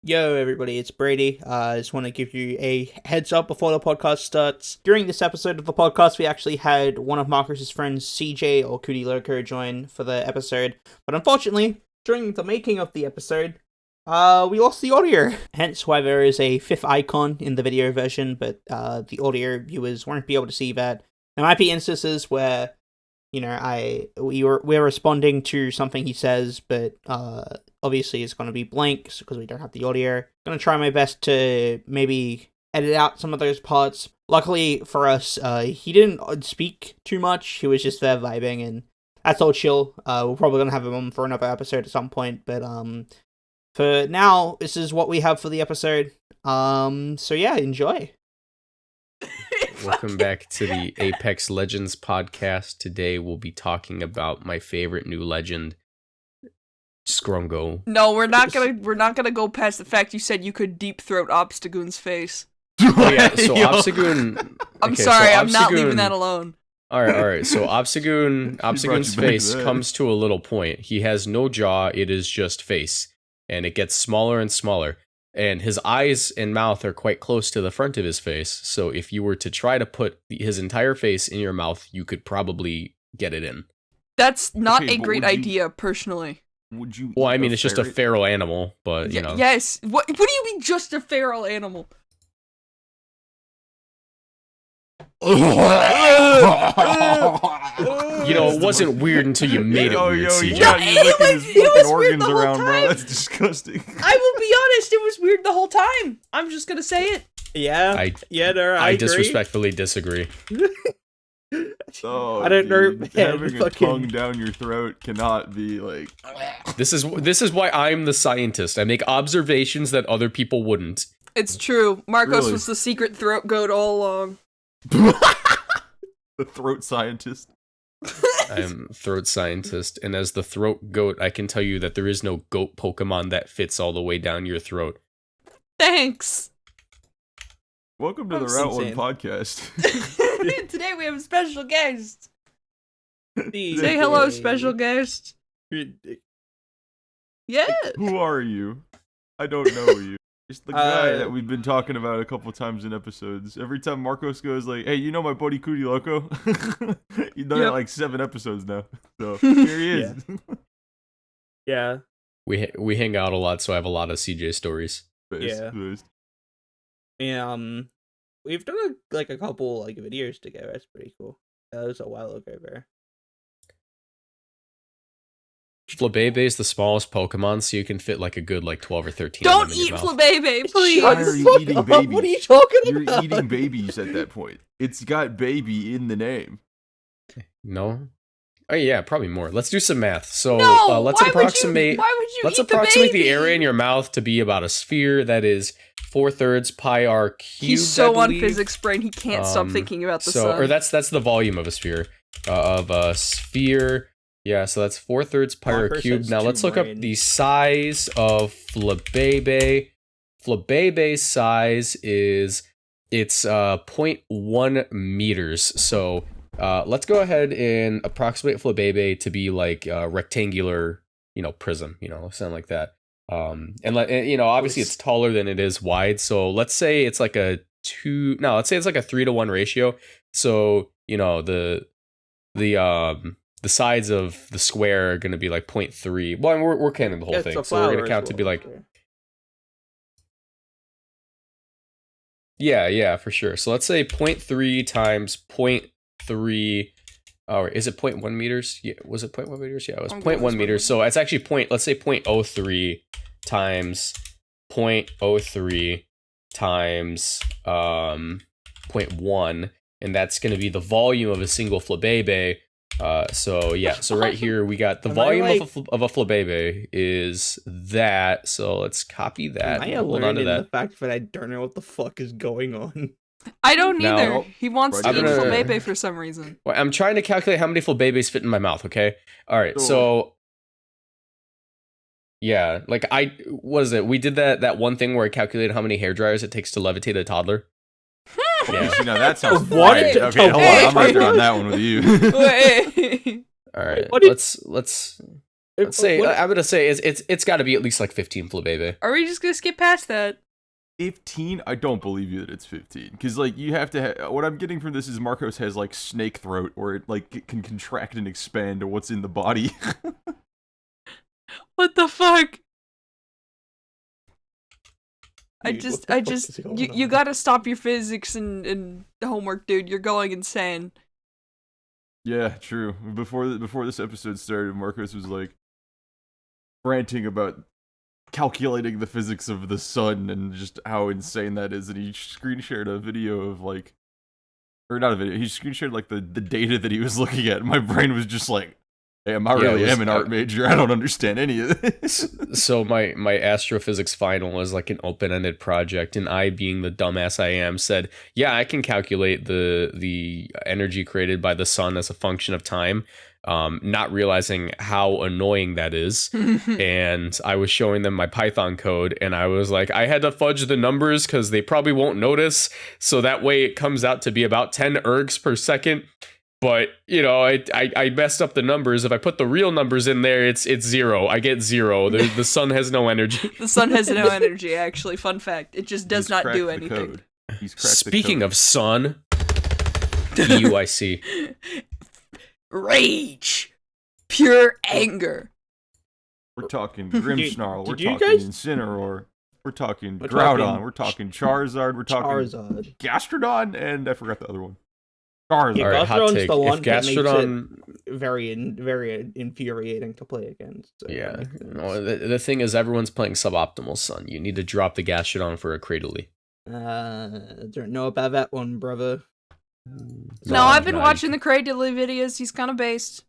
Yo, everybody, it's Brady. I just want to give you a heads up before the podcast starts. During this episode of the podcast, we actually had one of Marcus's friends, CJ or Cootie Loco, join for the episode. But unfortunately, during the making of the episode, we lost the audio. Hence why there is a fifth icon in the video version, but the audio viewers won't be able to see that. There might be instances where, you know, we're responding to something he says, but obviously it's going to be blank because we don't have the audio. I'm going to try my best to maybe edit out some of those parts. Luckily for us, he didn't speak too much. He was just there vibing, and that's all chill. We're probably going to have him on for another episode at some point, but for now, this is what we have for the episode. So yeah, enjoy. Welcome back to the Apex Legends podcast. Today we'll be talking about my favorite new legend, Scrungo. No, we're not gonna go past the fact you said you could deep throat Obstagoon's face. Oh yeah, so Obstagoon. I'm sorry, I'm not leaving that alone. All right. So Obstagoon's face comes to a little point. He has no jaw; it is just face, and it gets smaller and smaller. And his eyes and mouth are quite close to the front of his face. So if you were to try to put his entire face in your mouth, you could probably get it in. That's not a great idea, personally. Would you? Well, I mean, it's just a feral animal, but you know. Yes. What do you mean, just a feral animal? You know, it wasn't weird until you made it weird, CJ. Yeah, you're licking his fucking organs the whole around, bro. time. That's disgusting. I will be honest, it was weird the whole time. I'm just gonna say it. Yeah, I agree. disrespectfully disagree. Oh, I don't know, dude, man, having a fucking- tongue down your throat cannot be like. This is why I'm the scientist. I make observations that other people wouldn't. It's true. Marcos Really? was the secret throat goat all along. The throat scientist. I'm throat scientist, and as the throat goat, I can tell you that there is no goat Pokemon that fits all the way down your throat. Thanks. Welcome to the That's Route One insane. podcast. Today we have a special guest. Say Say hello, special guest. Yeah. Who are you? I don't know you. It's the guy that we've been talking about a couple times in episodes. Every time Marcos goes like, "Hey, you know my buddy Cootie Loco?" He's done it like 7 episodes now. So here he is. Yeah. We hang out a lot, so I have a lot of CJ stories. Yeah. We've done a couple videos together. That's pretty cool. That was a while ago, bro. Flabebe is the smallest Pokemon, so you can fit a good 12 or 13. Don't of them in eat your mouth. Flabebe, please. Why are you eating babies? What are you talking You're about? eating babies at that point. It's got baby in the name. No. Oh yeah, probably more. Let's do some math. So No, let's why approximate. Why would you Let's eat approximate the the area in baby? your mouth to be about a sphere that is 4/3 pi r cubed. He's so I on believe. physics brain, he can't stop thinking about the sun. Or that's the volume of a sphere. Yeah, so that's 4/3 pi r Marcus cubed. has Now two let's look up brains. the size of Flabebe. Flabebe's size is 0.1 meters. So let's go ahead and approximate Flabebe to be like a rectangular, prism, something like that. Obviously it's taller than it is wide. So let's say it's like let's say it's like a 3-to-1 ratio. So, the sides of the square are going to be like 0.3. Well, we're counting the whole thing. So we're going to count to be like... Yeah, for sure. So let's say 0.3 times 0.3... Oh, is it 0.1 meters? Yeah, was it 0.1 meters? Yeah, it was 0.1 meters. So it's actually let's say 0.03 times 0.03 times 0.1. And that's going to be the volume of a single Flabebe. So right here we got the volume of a Flabebe is that. So let's copy that. I Hold on to that. the fact that I don't know what the fuck is going on. I don't Now- either. He wants to I'm eat gonna- Flabebe for some reason. Well, I'm trying to calculate how many Flabebes fit in my mouth. Okay. All right. Sure. So yeah, what is it? We did that one thing where I calculated how many hair dryers it takes to levitate a toddler. Yeah. See, now that sounds What? right. Okay, hold on. I'm right there on that one with you. Wait. All right. What did- Let's I'm gonna say it's got to be at least like 15 Flabébé. Are we just gonna skip past that? 15? I don't believe you that it's 15. Because, like, you have to what I'm getting from this is Marcos has, like, snake throat, where it, like, it can contract and expand to what's in the body. What the fuck? Dude, you gotta stop your physics and homework, dude. You're going insane. Yeah, true. Before this episode started, Marcos was, like, ranting about calculating the physics of the sun and just how insane that is, and he screen shared a video of, like, or not a video, he screen shared, like, the data that he was looking at, and my brain was just like, damn, I really am an art major, I don't understand any of this. So my astrophysics final was like an open-ended project, and I, being the dumbass I am, said, yeah, I can calculate the energy created by the sun as a function of time, not realizing how annoying that is. And I was showing them my Python code, and I was like, I had to fudge the numbers because they probably won't notice, so that way it comes out to be about 10 ergs per second. But, you know, I messed up the numbers. If I put the real numbers in there, it's 0. I get 0. The sun has no energy. The sun has no energy, actually. Fun fact. It just does not do anything. Speaking of sun, EUIC. Rage. Pure anger. We're talking Grimmsnarl, we're talking Incineroar, we're talking Groudon, we're talking Charizard, we're talking Gastrodon, and I forgot the other one. Charizard. Yeah, All right, hot take. the one If that Gastrodon, makes it very infuriating to play against. So yeah. No, the thing is, everyone's playing suboptimal Sun. You need to drop the Gastrodon for a Cradily. Don't know about that one, brother. No, I've been watching the Cradily videos. He's kind of based.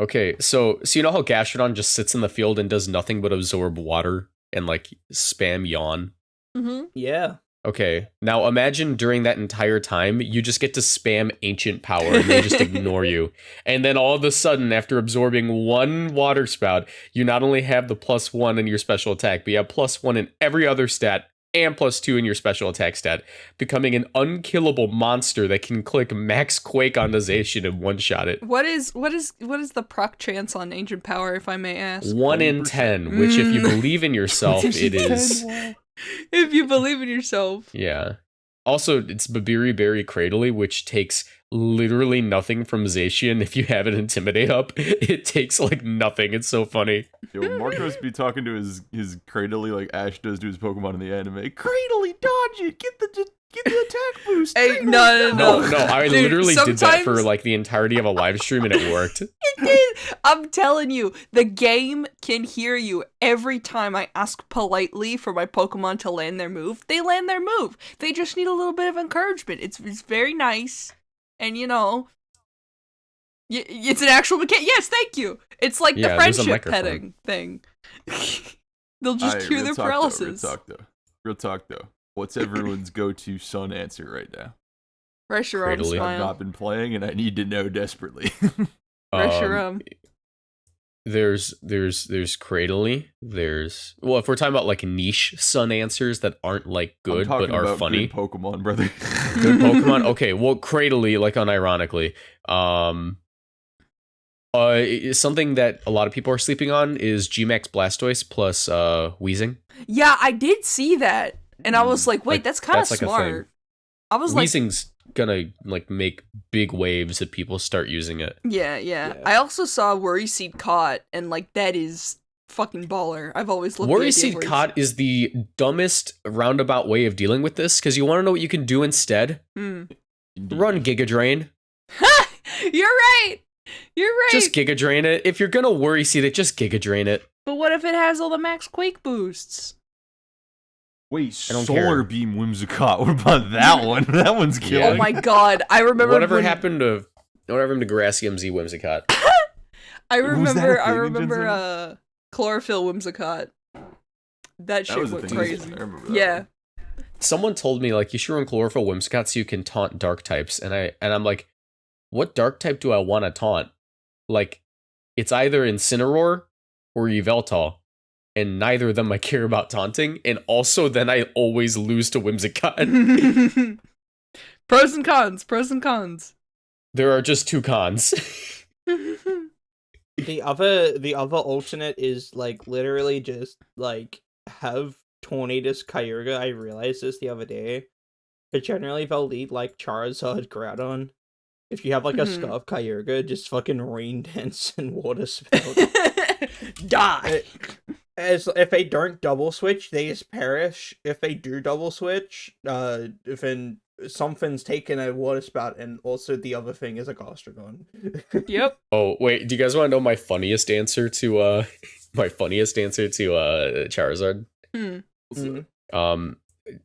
Okay, so you know how Gastrodon just sits in the field and does nothing but absorb water and, like, spam yawn? Mm-hmm. Yeah. Okay, now imagine during that entire time, you just get to spam Ancient Power and they just ignore you. And then all of a sudden, after absorbing one water spout, you not only have the +1 in your special attack, but you have +1 in every other stat, and +2 in your special attack stat, becoming an unkillable monster that can click Max Quake on Zacian and one-shot it. What is the proc chance on Ancient Power, if I may ask? 1 in 10, which if you believe in yourself, it is. If you believe in yourself. Yeah. Also, it's Babiri Berry Cradily, which takes literally nothing from Zacian. If you have an Intimidate up, it takes, like, nothing. It's so funny. Yo, Marcos be talking to his Cradily like Ash does to his Pokemon in the anime. Cradily, dodge it! Get the attack boost! Hey, no. I Dude, literally did that for, like, the entirety of a live stream, and it worked. It did! I'm telling you, the game can hear you every time I ask politely for my Pokemon to land their move. They land their move. They just need a little bit of encouragement. It's very nice. And, you know, it's an actual mechanic. Yes, thank you. It's like the friendship petting thing. They'll just cure their paralysis. Real talk, though. What's everyone's go-to Sun answer right now? Reshiram smile. I've not been playing, and I need to know desperately. Reshiram. There's Cradily. Well, if we're talking about, like, niche Sun answers that aren't, like, good but are funny. Good Pokemon, brother. Good Pokemon. Okay, well, Cradily, like, unironically. Something that a lot of people are sleeping on is Gmax Blastoise plus Weezing. Yeah, I did see that, and I was like, wait, that's kind of smart. I was like, Weezing's gonna, like, make big waves if people start using it. Yeah. I also saw Worry Seed caught, and, like, that is fucking baller. I've always loved Worry Seed caught is the dumbest roundabout way of dealing with this, because you want to know what you can do instead? Run Giga Drain. You're right. Just Giga Drain it. If you're gonna Worry Seed it, just Giga Drain it. But what if it has all the Max Quake boosts? Wait, Solar Beam Whimsicott. What about that one? That one's killing. Oh my god, I remember whatever happened to Grassy MZ Whimsicott. I remember Chlorophyll Whimsicott. That shit went crazy. Yeah. Someone told me, like, you should run Chlorophyll Whimsicott so you can taunt dark types, and I'm like, what dark type do I want to taunt? Like, it's either Incineroar or Yveltal, and neither of them I care about taunting, and also then I always lose to Whimsicott. Pros and cons. There are just two cons. The other alternate is like literally just like have Tornadus Kyogre. I realized this the other day. But generally they'll lead like Charizard, Groudon. If you have like a Scarf Kyogre, just fucking Rain Dance and Water Spout. Die. As if they don't double switch, they just perish. If they do double switch, then something's taken a Water Spout, and also the other thing is a Gastrodon. Yep. Oh wait, do you guys want to know my funniest answer to Charizard?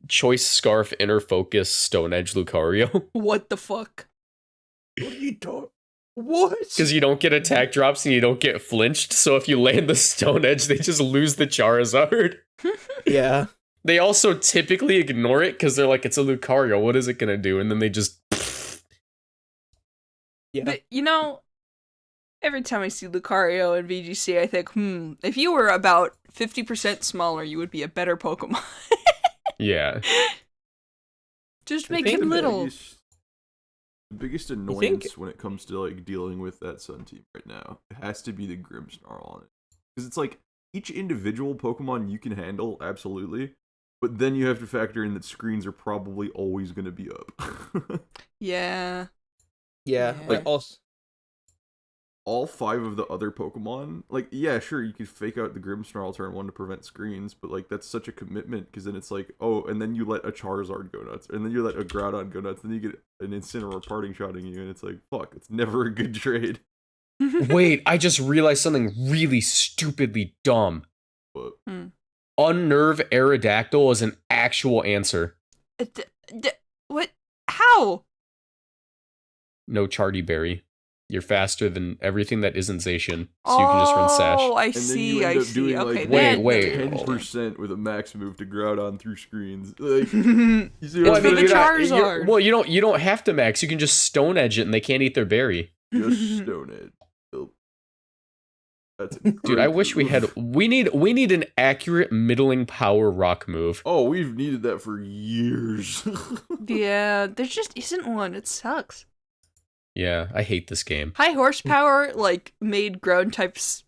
Choice Scarf, Inner Focus, Stone Edge, Lucario. What the fuck? What are you talking? What? Because you don't get attack drops and you don't get flinched, so if you land the Stone Edge, they just lose the Charizard. Yeah. They also typically ignore it because they're like, it's a Lucario, what is it gonna do? And then they just... Yeah. But, you know, every time I see Lucario and VGC, I think, if you were about 50% smaller, you would be a better Pokemon. Yeah. Just make him little. The biggest annoyance when it comes to like dealing with that Sun team right now, it has to be the Grimmsnarl on it. Because it's like each individual Pokemon you can handle, absolutely, but then you have to factor in that screens are probably always going to be up. Yeah. Yeah. Like also. All 5 of the other Pokemon, like, yeah, sure, you could fake out the Grimmsnarl turn 1 to prevent screens, but, like, that's such a commitment, because then it's like, oh, and then you let a Charizard go nuts, and then you let a Groudon go nuts, then you get an Incineroar parting shotting you, and it's like, fuck, it's never a good trade. Wait, I just realized something really stupidly dumb. What? Unnerve Aerodactyl is an actual answer. What? How? No Chardy Berry. You're faster than everything that isn't Zacian, so you can just run Sash. Oh, I and see, then you end I up see. doing, Okay, like, wait. 10% with a max move to Groudon through screens. Like, you see what for the Well, Charizard. you don't have to max. You can just Stone Edge it, and they can't eat their berry. Just Stone Edge. Nope. That's a Dude, I wish we had. We need an accurate middling power rock move. Oh, we've needed that for years. Yeah, there just isn't one. It sucks. Yeah, I hate this game. High horsepower, like, made ground types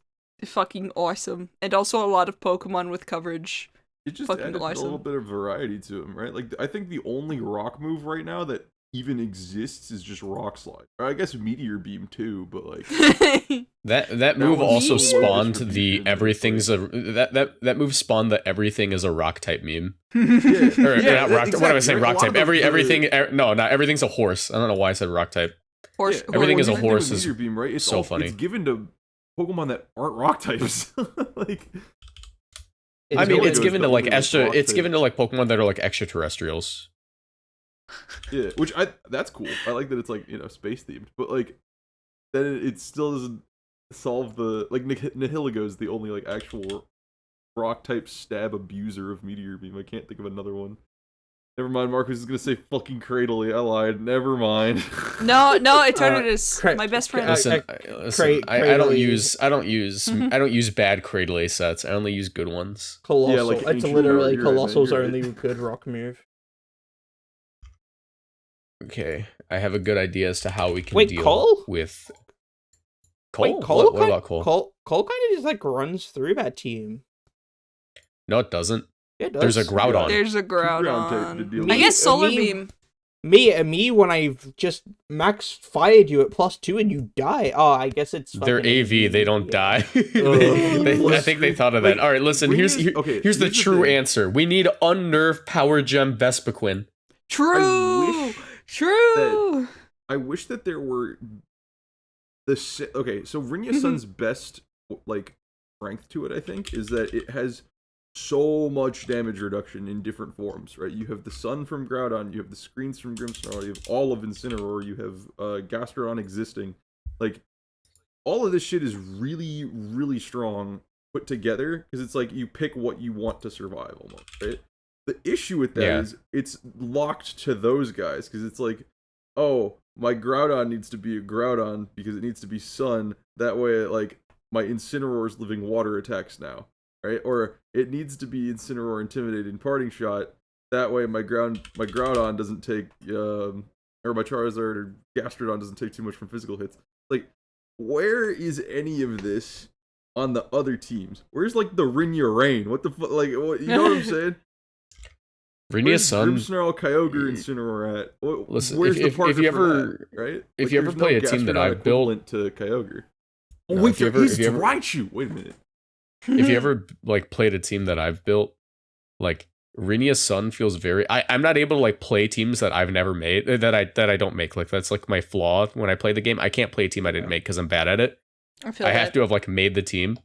fucking awesome. And also a lot of Pokemon with coverage. It just Fucking added a awesome. little bit of variety to them, right? Like, I think the only rock move right now that even exists is just Rock Slide. Or I guess Meteor Beam too, but like That move was also so spawned distribution, the it's everything's a that move spawned the everything is a rock type meme. yeah, Or yeah, not rock. exactly, What am I saying? right? Rock A lot type. of them Everything. No, not everything's a horse. I don't know why I said rock type. Horse. Everything is a Well, horse with is Meteor Beam, right? It's so funny. It's given to Pokemon that aren't rock types. Like, I mean, it's goes given to like double extra. rock It's type. given to like Pokemon that are like extraterrestrials. Yeah, which that's cool. I like that it's like, you know, space themed, but like then it still doesn't solve the like Nihilego is the only like actual rock type stab abuser of Meteor Beam. I can't think of another one. Never mind, Marcus is gonna say fucking Cradily. I lied. Never mind. No, Eternatus. My best friend. Listen, I don't use bad Cradle sets. I only use good ones. Colossal. Yeah, like It's Ancient literally Power, you're right, man, Colossal's you're only right. good rock move. Okay, I have a good idea as to how we can Wait, deal Cole? with Cole. Wait, Cole What about Cole? Cole kind of just like runs through that team. No, it doesn't. Yeah, it does. There's a Groudon. There's a Ground type to deal Groudon. with. I guess Solar Me- Beam. Me, when I've just max fired you at +2 and you die. Oh, I guess it's They're fucking AV. They don't yeah. die. Ugh. I think they thought of that. Like, All right, listen. Here's here's the the true thing. answer. We need Unnerve Power Gem Vespiquen. True. True. I wish that there were okay, so Rinya Sun's best like strength to it, I think, is that it has so much damage reduction in different forms, right? You have the Sun from Groudon, you have the screens from Grimmsnarl, you have all of Incineroar, you have Gastrodon existing. Like, all of this shit is really, really strong put together, because it's like you pick what you want to survive almost, right? The issue with that is it's locked to those guys, because it's like, oh, my Groudon needs to be a Groudon because it needs to be Sun. That way, like, my Incineroar's living water attacks now, right? Or it needs to be Incineroar Intimidating Parting Shot. That way, my Groudon doesn't take, or my Charizard or Gastrodon doesn't take too much from physical hits. Like, where is any of this on the other teams? Where's like the Rinya Reign? What the fuck? Like, you know what I'm saying? Rinya Sun. Grimmsnarl, Kyogre, and Cineroar at? Listen, where's the if partner you for ever that, right? if Like, you ever there's play no a team that Gastronaut I've built equivalent to Kyogre. Oh No, wait, if you there ever- is if you ever- Raichu. Wait a minute. if you ever like played a team that I've built, like Rinya Sun feels very. I'm not able to like play teams that I've never made that I don't make. Like that's like my flaw when I play the game. I can't play a team I didn't make because I'm bad at it. I have to have like made the team.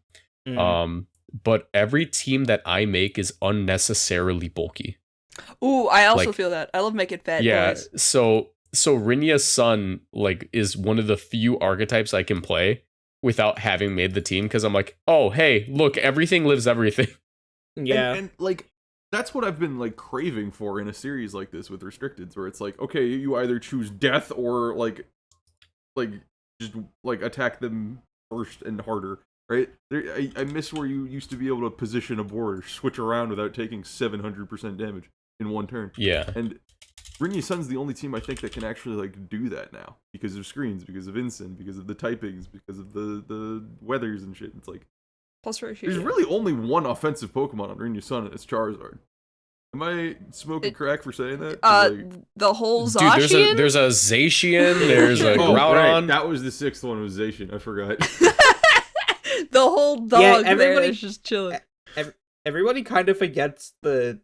But every team that I make is unnecessarily bulky. Ooh, I also Like, feel that. I love making fat Yeah, boys. so Rinya Sun like is one of the few archetypes I can play without having made the team because I'm like, oh hey, look, everything lives everything. Yeah. And like that's what I've been like craving for in a series like this with restricteds, where it's like, okay, you either choose death or like just like attack them first and harder, right? I miss where you used to be able to position a board or switch around without taking 700% damage in one turn. Yeah. And Rinya Sun's the only team I think that can actually like do that now because of screens, because of Incin, because of the typings, because of the weathers and shit. It's like Plus ratio. there's really only one offensive Pokemon on Rinya Sun, and it's Charizard. Am I smoking crack for saying that? 'Cause, like, The whole Dude, Zacian? there's a Zacian, there's a oh, right. Groudon. That was the sixth one, was Zacian. I forgot. The whole dog Yeah, there everybody- is just chilling. Everybody kind of forgets the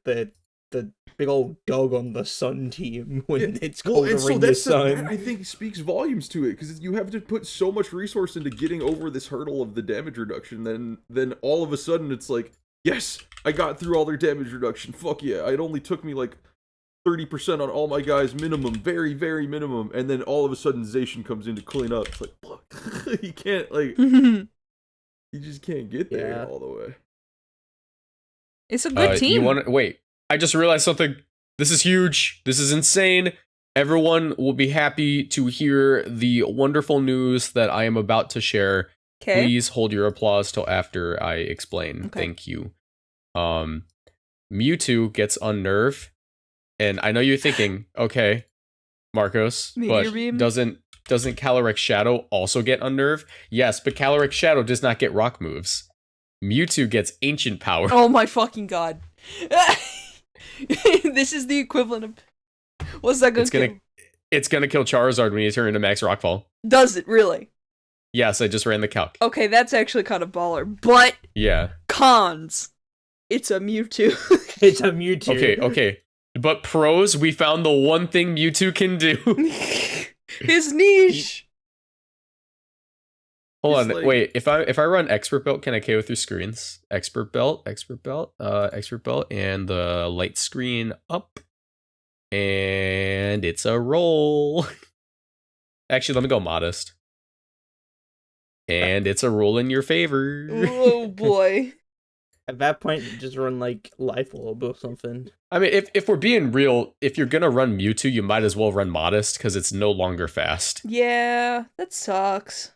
big old dog on the Sun team when it's called and Rinya that Sun. I think speaks volumes to it, because you have to put so much resource into getting over this hurdle of the damage reduction. Then all of a sudden it's like, yes, I got through all their damage reduction. Fuck yeah! It only took me like 30% on all my guys minimum, very very minimum, and then all of a sudden Zacian comes in to clean up. It's like, fuck, you can't like, you just can't get there Yeah. all the way. It's a good team. You want to wait? I just realized something. This is huge. This is insane. Everyone will be happy to hear the wonderful news that I am about to share. Okay. Please hold your applause till after I explain. Okay. Thank you. Mewtwo gets Unnerve, and I know you're thinking, okay, Marcos, Meteor but Beam? doesn't Calyrex Shadow also get Unnerve? Yes, but Calyrex Shadow does not get rock moves. Mewtwo gets Ancient Power. Oh my fucking god. This is the equivalent of... What's that gonna It's gonna kill Charizard when you turn into Max Rockfall. Does it really? Yes, I just ran the calc. Okay, that's actually kind of baller. But Yeah. cons. It's a Mewtwo. It's a Mewtwo. Okay. But pros, we found the one thing Mewtwo can do. His niche. Hold It's on, like- wait. If I run Expert Belt, can I KO through screens? Expert Belt, and the light screen up, and it's a roll. Actually, let me go modest, and it's a roll in your favor. Oh boy. At that point, you just run like Life Orb or something. I mean, if we're being real, if you're gonna run Mewtwo, you might as well run modest because it's no longer fast. Yeah, that sucks.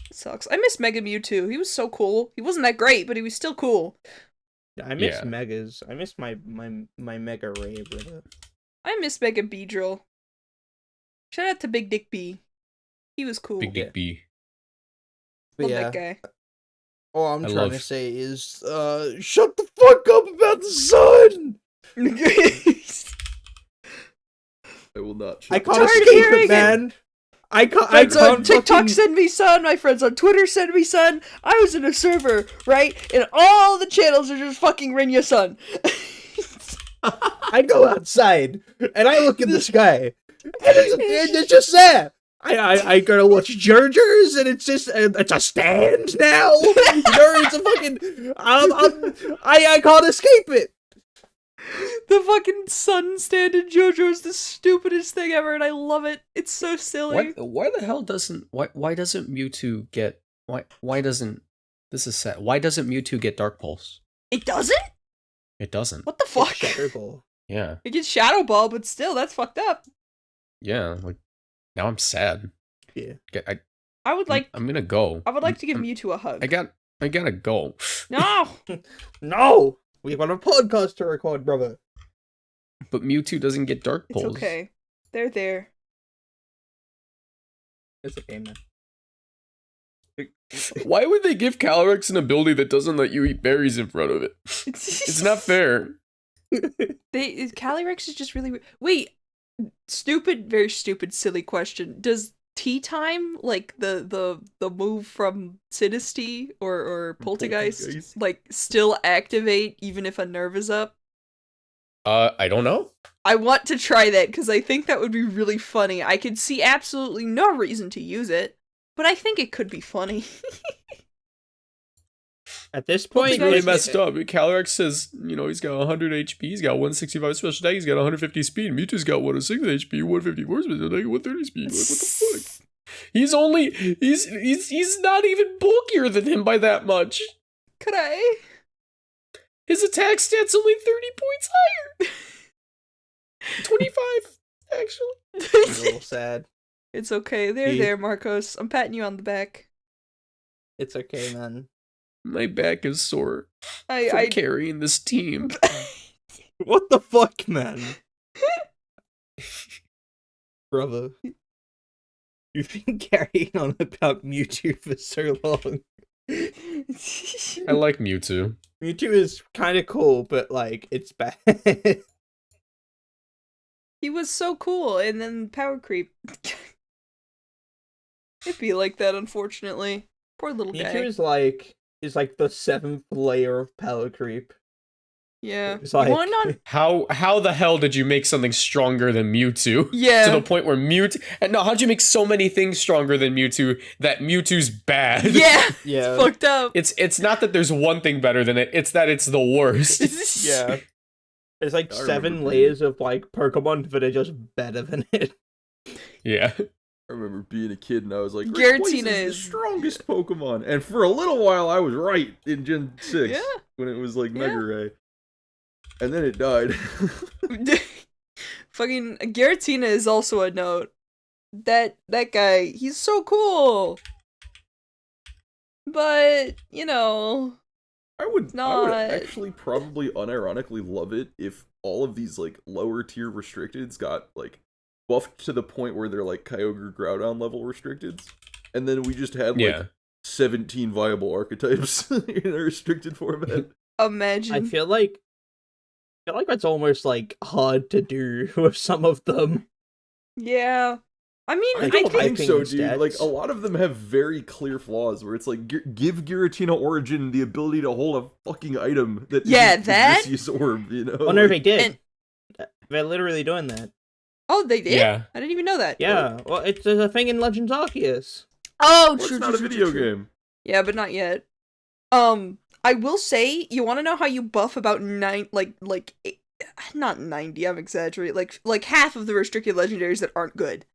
It sucks. I miss Mega Mewtwo. He was so cool. He wasn't that great, but he was still cool. I miss Yeah. Megas. I miss my Mega Ray brother. I miss Mega Beedrill. Shout out to Big Dick B. He was cool. Big Dick B. Love Yeah. that guy. All I'm I trying to love- say is, shut the fuck up about the sun! I will not. I shut can't tired of escape hearing it, it. man! I can't Friends on TikTok fucking- send me son. My friends on Twitter send me son. I was in a server, right? And all the channels are just fucking Rinya Sun. I go outside, and I look in the sky, and it's just there! I gotta watch Jurgers, and it's just, it's a stand now! It's a fucking, I can't escape it! The fucking sun stand in JoJo is the stupidest thing ever, and I love it. It's so silly. Why the hell doesn't why doesn't Mewtwo get why doesn't this is sad. Why doesn't Mewtwo get Dark Pulse? It doesn't? It doesn't. What the fuck? Shadow Ball. Yeah. It gets Shadow Ball, but still, that's fucked up. Yeah, like now I'm sad. Yeah. I would like. I'm gonna go. I would like to give I'm- Mewtwo a hug. I gotta go. No. No! We got a podcast to record, brother. But Mewtwo doesn't get Dark It's Pulse. okay. They're there. It's okay, man. Why would they give Calyrex an ability that doesn't let you eat berries in front of it? It's not fair. Calyrex is just really weird. Wait, very stupid, silly question. Does Tea Time, like the move from Sinistea or Poltergeist, like still activate even if a nerve is up? I don't know. I want to try that because I think that would be really funny. I could see absolutely no reason to use it, but I think it could be funny. At this point, it's really messed up. Calyrex says, he's got 100 HP, he's got 165 special attack, he's got 150 speed. Mewtwo's got 106 HP, 154 special attack, 130 speed. Like, what the fuck? He's not even bulkier than him by that much. Could I? His attack stat's only 30 points higher. 25, actually. A little sad. It's okay. There, Marcos. I'm patting you on the back. It's okay, man. My back is sore from carrying this team. What the fuck, man? Brother. You've been carrying on about Mewtwo for so long. I like Mewtwo. Mewtwo is kind of cool, but, like, it's bad. He was so cool, and then power creep. It'd be like that, unfortunately. Poor little guy. Mewtwo is like the 7th layer of power creep. Yeah. It's like, how the hell did you make something stronger than Mewtwo? Yeah. To the point where how'd you make so many things stronger than Mewtwo that Mewtwo's bad? Yeah. Yeah. It's fucked up. It's not that there's one thing better than it, it's that it's the worst. Yeah. There's like 7 layers of like Pokemon that are just better than it. Yeah. I remember being a kid and I was like, Giratina is the strongest Pokemon. And for a little while I was right in Gen 6 when it was like Mega Ray. And then it died. Fucking Giratina is also a note. That guy, he's so cool. But, I would actually probably unironically love it if all of these like lower tier restricteds got like buffed to the point where they're like Kyogre Groudon level restricteds, and then we just had like 17 viable archetypes in a restricted format. Imagine. I feel like that's almost like hard to do with some of them. Yeah. I mean, I don't think so, dude. Stats. Like, a lot of them have very clear flaws where it's like, give Giratina Origin the ability to hold a fucking item that Odysseus Orb, Oh, no, they did. They're literally doing that. Oh, they did? Yeah. I didn't even know that. Yeah, well, it's a thing in Legends Arceus. Oh, true. It's not a video game. Yeah, but not yet. I will say, you want to know how you buff about not 90, I'm exaggerating, like half of the restricted legendaries that aren't good.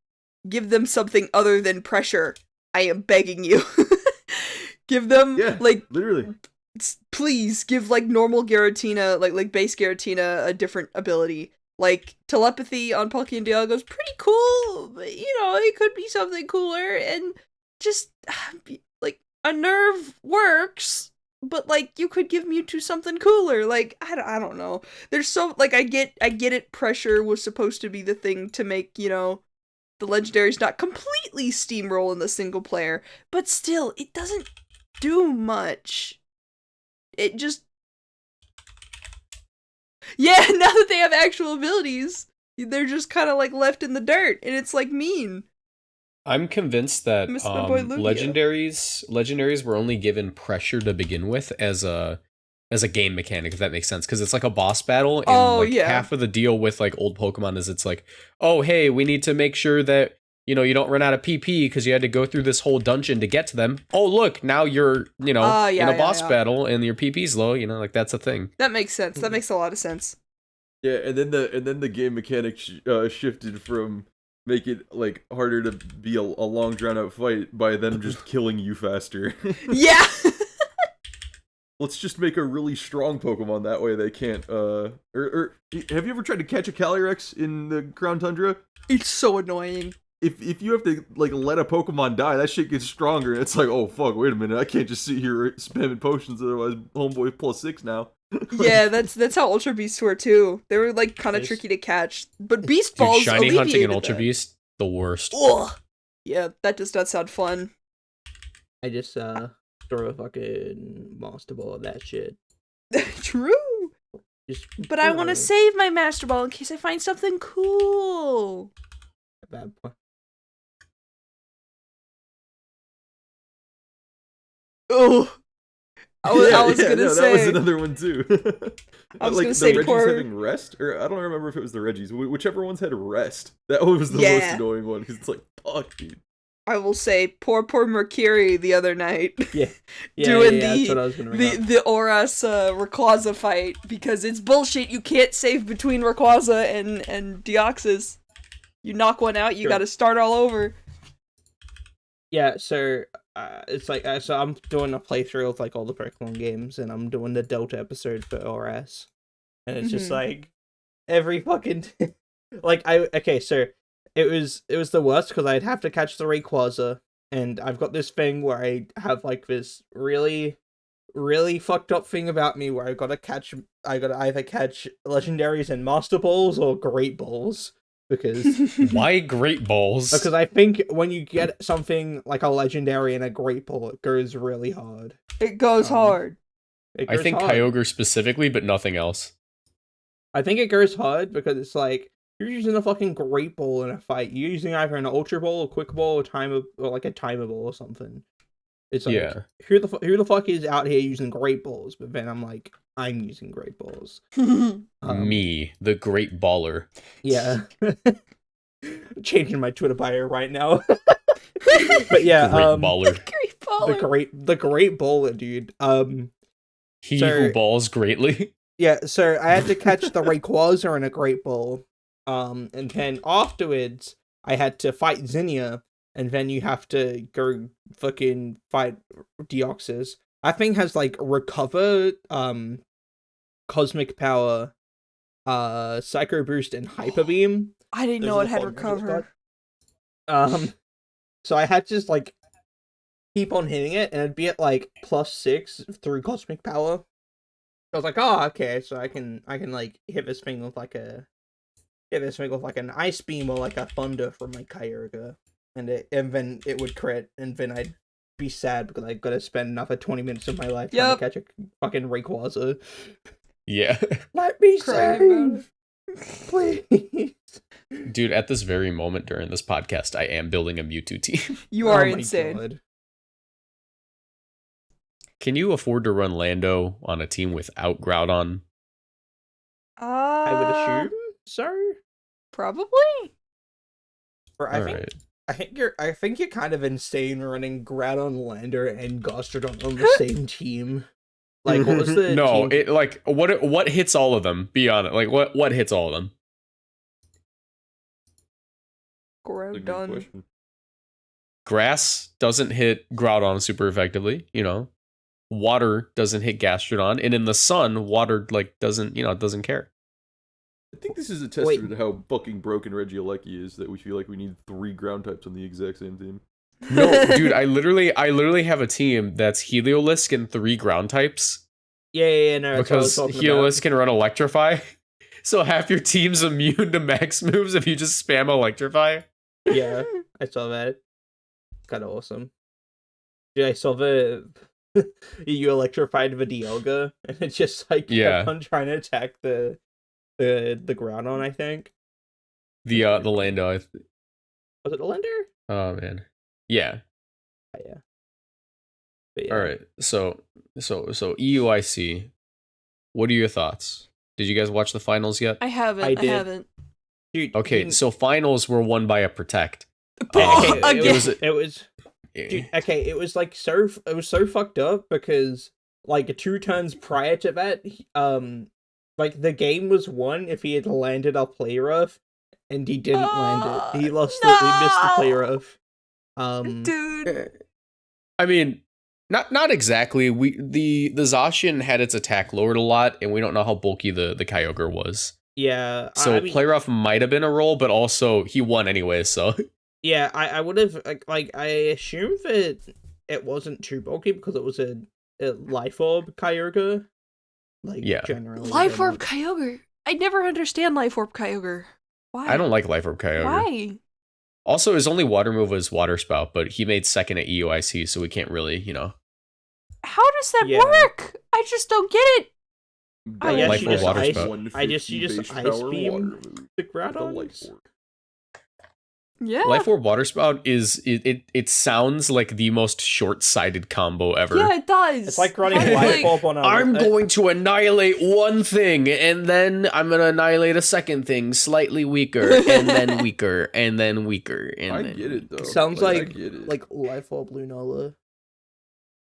Give them something other than pressure. I am begging you. Give them, literally. Please, give, normal Giratina, like base Giratina, a different ability. Like, telepathy on Palkia and Dialga is pretty cool, but, it could be something cooler, and just, a nerve works, but, you could give Mewtwo something cooler, I don't know. There's so, I get it, pressure was supposed to be the thing to make, the legendaries not completely steamroll in the single player, but still, it doesn't do much. It just... Yeah, now that they have actual abilities, they're just kind of, left in the dirt, and it's, mean. I'm convinced that legendaries were only given pressure to begin with as a game mechanic, if that makes sense, because it's like a boss battle, and half of the deal with old Pokemon is it's like, oh hey, we need to make sure that you don't run out of PP because you had to go through this whole dungeon to get to them. Oh look, now you're in a boss battle and your PP's low. That's a thing. That makes sense. That makes a lot of sense. Yeah, and then the game mechanic shifted from make it harder to be a long drawn out fight by them just killing you faster. Yeah. Let's just make a really strong Pokemon, that way they can't, or have you ever tried to catch a Calyrex in the Crown Tundra? It's so annoying. If you have to, let a Pokemon die, that shit gets stronger, and it's like, oh, fuck, wait a minute, I can't just sit here spamming potions, otherwise homeboy +6 now. Yeah, that's how Ultra Beasts were, too. They were, kind of tricky to catch, but Beast Balls shiny hunting in alleviated Ultra that. Beast, the worst. Ugh. Yeah, that does not sound fun. I just throw a fucking Master Ball at that shit. True. Just But I want to save my Master Ball in case I find something cool. bad point. Oh. I was gonna say that was another one too. I was like gonna say the Reggies poor... having rest, or I don't remember if it was the Reggies. Whichever ones had rest. That one was the most annoying one because it's like, fuck, dude. I will say poor Murkiri the other night. Yeah, doing that's what I was gonna bring up. the Oras Rayquaza fight because it's bullshit. You can't save between Rayquaza and Deoxys. You knock one out, you gotta start all over. Yeah, so it's like so I'm doing a playthrough of like all the Pokemon games, and I'm doing the Delta episode for ORS, and it's just like every fucking like so it was the worst because I'd have to catch the Rayquaza, and I've got this thing where I have like this really fucked up thing about me where I gotta either catch legendaries and Master Balls or Great Balls. Because why Great Balls? Because I think when you get something like a legendary and a Great Ball, it goes really hard. It goes hard. I think hard. Kyogre specifically, but nothing else. I think it goes hard because it's like you're using a fucking Great Ball in a fight. You're using either an Ultra Ball, a Quick Ball, or like a Timer Ball or something. It's like who the fuck is out here using Great Balls? But then I'm like, I'm using Great Balls. Me, the Great Baller. Yeah. Changing my Twitter bio right now. But yeah, Great Baller. Great Baller. The Great Baller, dude. He who balls greatly. Yeah, so I had to catch the Rayquaza in a Great Ball. And then afterwards I had to fight Zinnia, and then you have to go fucking fight Deoxys. That thing has like Recover, Cosmic Power, Psycho Boost, and Hyper Beam. I didn't know it had Recover. So I had to just like keep on hitting it, and it'd be at like +6 through Cosmic Power. I was like, oh, okay, so I can like hit this thing with like an Ice Beam or like a Thunder from my Kyogre, and then it would crit, and then I'd be sad because I gotta spend another 20 minutes of my life trying to catch a fucking Rayquaza. Yeah. Let me save, please. Dude, at this very moment during this podcast, I am building a Mewtwo team. You are insane. God. Can you afford to run Lando on a team without Groudon? I would assume so. Probably. Or I think you're kind of insane running Groudon, Lander, and Gastrodon on the same team. Like, what was the no? team? It like what hits all of them? Be honest. Like what hits all of them? Groudon. Grass doesn't hit Groudon super effectively. You know, water doesn't hit Gastrodon, and in the sun, water like doesn't care. I think this is a testament to how fucking broken Regieleki is that we feel like we need 3 ground types on the exact same team. No, dude, I literally have a team that's Heliolisk and 3 ground types. Yeah, no. Because Heliolisk can run Electrify, so half your team's immune to max moves if you just spam Electrify. Yeah, I saw that. Kind of awesome. Dude, I saw you electrified the Dialga, and it just like kept on trying to attack the Groudon, I think. The Lando. Was it the Lander? Oh man. Yeah. Yeah. All right. So EUIC. What are your thoughts? Did you guys watch the finals yet? I haven't. I haven't. Dude, okay, so finals were won by a Protect. It was like so fucked up because like 2 turns prior to that, like the game was won if he had landed a play rough, and he didn't land it. He missed the play rough. Dude. I mean, not exactly. The Zacian had its attack lowered a lot, and we don't know how bulky the Kyogre was. Yeah. So play rough might have been a role, but also he won anyway, so. Yeah, I would have like I assumed that it wasn't too bulky because it was a Life Orb Kyogre. Like generally. Life Orb Kyogre. I never understand Life Orb Kyogre. Why? I don't like Life Orb Kyogre. Why? Also, his only water move was Water Spout, but he made second at EOIC, so we can't really, How does that work? I just don't get it. I guess Life you Orb just Water ice. Spout. I just you just ice beam the Groudons. Yeah. Life Orb Water Spout it sounds like the most short-sighted combo ever. Yeah, it does. It's like running Life Orb on a... I'm going to annihilate one thing, and then I'm going to annihilate a second thing, slightly weaker, and then weaker, and then weaker, and I then get it though. Sounds I get it. like Life Orb Lunala.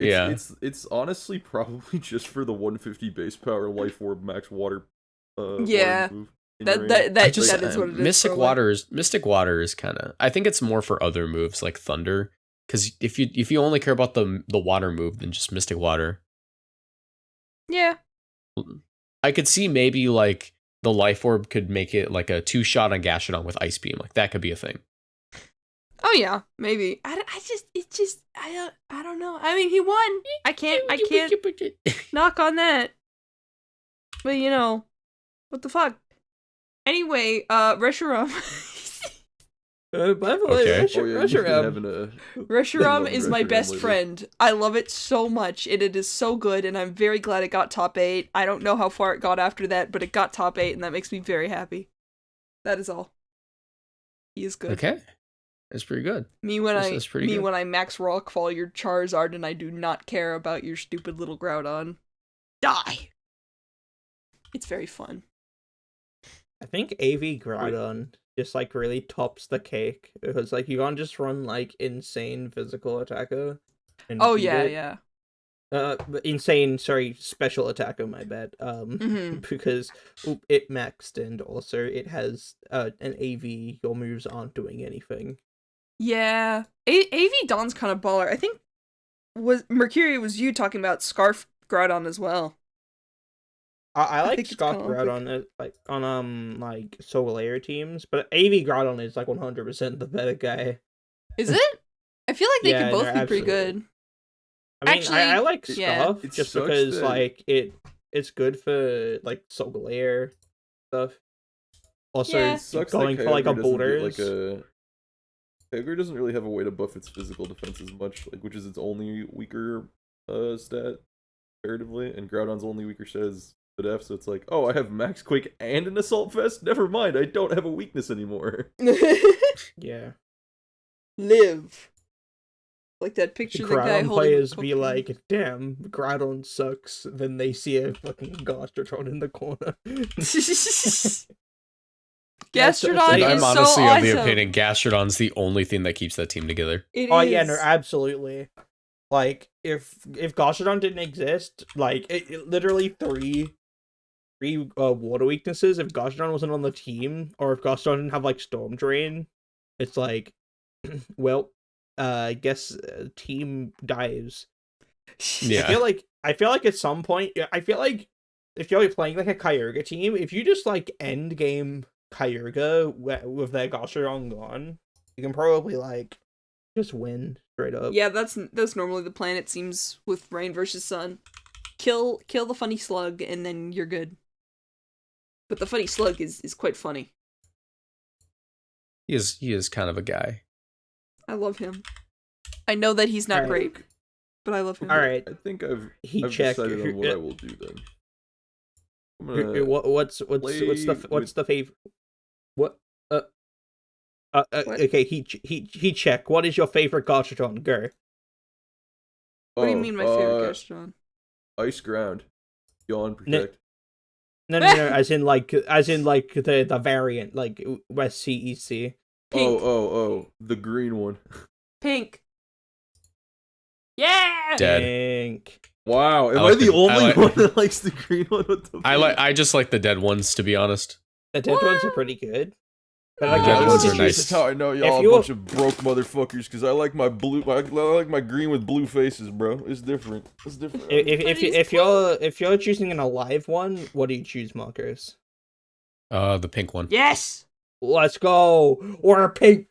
Yeah. It's honestly probably just for the 150 base power Life Orb max water. Yeah. Water move That is what it is. Mystic Water is kind of. I think it's more for other moves like Thunder, because if you only care about the water move, then just Mystic Water. Yeah. I could see maybe like the Life Orb could make it like a 2-shot on Gashadon with Ice Beam, like that could be a thing. Oh yeah, maybe. I don't know. I mean, he won. I can't knock on that. But what the fuck? Anyway, Reshiram. By the way, Reshiram. Reshiram is my best friend. I love it so much, and it is so good, and I'm very glad it got top 8. I don't know how far it got after that, but it got top 8, and that makes me very happy. That is all. He is good. Okay. That's pretty good. When I max rockfall your Charizard and I do not care about your stupid little Groudon. Die! It's very fun. I think AV Groudon just like really tops the cake. Because like you can't just run like insane physical attacker. Oh yeah. Insane, special attacker, my bad. Because it maxed and also it has an AV, your moves aren't doing anything. Yeah. AV Dawn's kind of baller. I think Murkiri was you talking about Scarf Groudon as well. I like Scarf Groudon like on like Solare teams, but AV Groudon is like 100% the better guy. Is it? I feel like they could both be pretty good. I mean, actually, I like Scarf just because like it's good for like Solare stuff. Also, going for like a boulders. Kyogre doesn't really have a way to buff its physical defense as much, like which is its only weaker stat comparatively, and Groudon's only weaker stat is F, so it's like, oh, I have Max Quake and an Assault Vest? Never mind, I don't have a weakness anymore. Yeah. Live. Like that picture of the guy holding players be like, damn, Groudon sucks, then they see a fucking Gastrodon in the corner. Gastrodon I'm is honestly so of the awesome. opinion Gastrodon's the only thing that keeps that team together. Yeah, no, absolutely. Like, if Gastrodon didn't exist, like, it literally three water weaknesses. If Gastrodon wasn't on the team, or if Gastrodon didn't have, like, Storm Drain, it's like, well, I guess team dies. Yeah. I feel like at some point, I feel like if you're playing, like, a Kyogre team, if you just, like, end game Kyogre with their Gastrodon gone, you can probably like just win straight up. Yeah, that's normally the plan, it seems, with Rain vs. Sun. Kill the funny slug and then you're good. But the funny slug is quite funny. He is kind of a guy. I love him. I know that he's not great, but I love him. All right. I think I've decided on what I will do then. What's the favorite? What? Okay, he check. What is your favorite Gastrodon? Go. What do you mean my favorite Gastrodon? Ice Ground. Yawn Protect. No, as in like the variant, like West CEC. Pink. Oh, the green one. Pink. Yeah! Dead. Pink. Wow, am I the only one that likes the green one? What the fuck? I just like the dead ones, to be honest. The dead ones are pretty good. But The dead ones are nice. That's how I know y'all a bunch of broke motherfuckers, because I like my blue. I like my green with blue faces, bro. It's different. It's different. If you're choosing an alive one, what do you choose, Marcos? The pink one. Yes! Let's go! We're pink!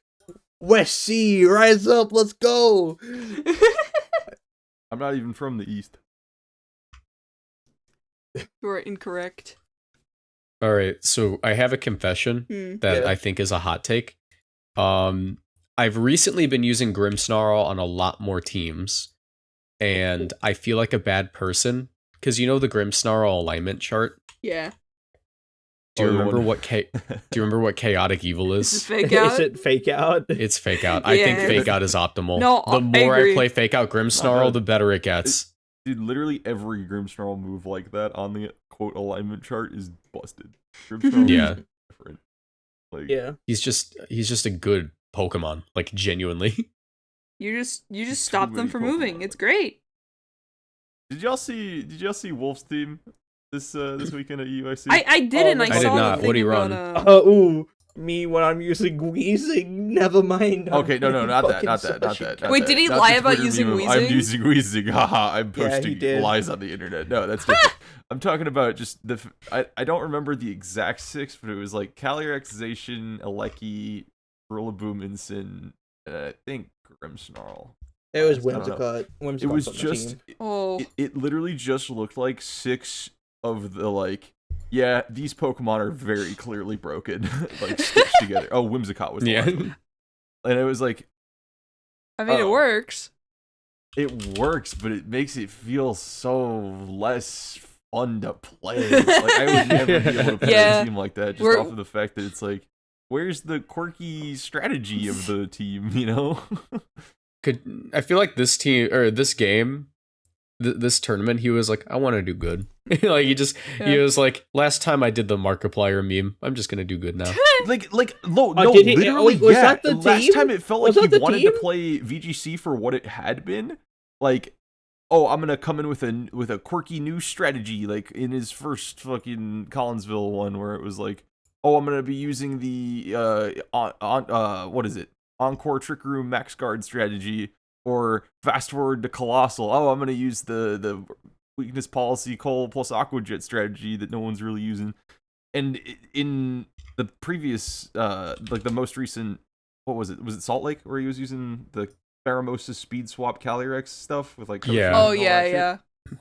West C, rise up, let's go! I'm not even from the East. You are incorrect. All right, so I have a confession that I think is a hot take. I've recently been using Grimmsnarl on a lot more teams, and I feel like a bad person because you know the Grimmsnarl alignment chart. Yeah. Do you remember what Do you remember what chaotic evil This is is? fake out. Is it fake out? It's fake out. I think Yeah. fake out is optimal. No, the more I agree. play fake out Grimmsnarl, the better it gets. Dude, literally every Grimmsnarl move like that on the quote alignment chart is busted. Grimmsnarl Yeah. is different. Like, Yeah. He's just a good Pokemon, like genuinely. You just Too stop them many from moving. Pokemon. It's great. Did y'all see Wolf's team this weekend at UIC? I didn't. Oh, I I did saw not. the thing What do you about, run? Ooh, me when I'm using Wheezing. Never mind. Okay, no, not that. Wait, did he lie about using I'm Wheezing? using Wheezing. Haha, I'm Yeah, he posting did. lies on the internet. No, that's different. I'm talking about just I don't remember the exact 6, but it was like Calyrex, Zacian, Aleki, Rillaboom, Incin, and I think Grimmsnarl. It was I don't know. Whimsicott. It was on the just team. Oh. it literally just looked like 6 of the like, yeah, these Pokemon are very clearly broken, like stitched together. Oh, Whimsicott was the Yeah. last one. And it was like, I mean, it Oh. works. it works, but it makes it feel so less fun to play. Like I would never be able to play Yeah. a team like that just We're- off of the fact that it's like, where's the quirky strategy of the team, you know? I feel like this team or this game, this tournament, he was like, I want to do good. Like he Yeah. was like, last time I did the Markiplier meme, I'm just gonna do good now. like no, did he- literally, wait, was yeah. that the Last team? time it felt Was like he that the wanted team? to play VGC for what it had been. Like, oh, I'm gonna come in with a quirky new strategy, like in his first fucking Collinsville one, where it was like, oh, I'm gonna be using the what is it? Encore Trick Room Max Guard strategy, or fast forward to Colossal. Oh, I'm gonna use the weakness policy Coal plus Aqua Jet strategy that no one's really using. And in the previous, like the most recent, what was it? Was it Salt Lake where he was using the Pheromosis Speed Swap Calyrex stuff with like Yeah. and Oh all yeah, that shit? yeah.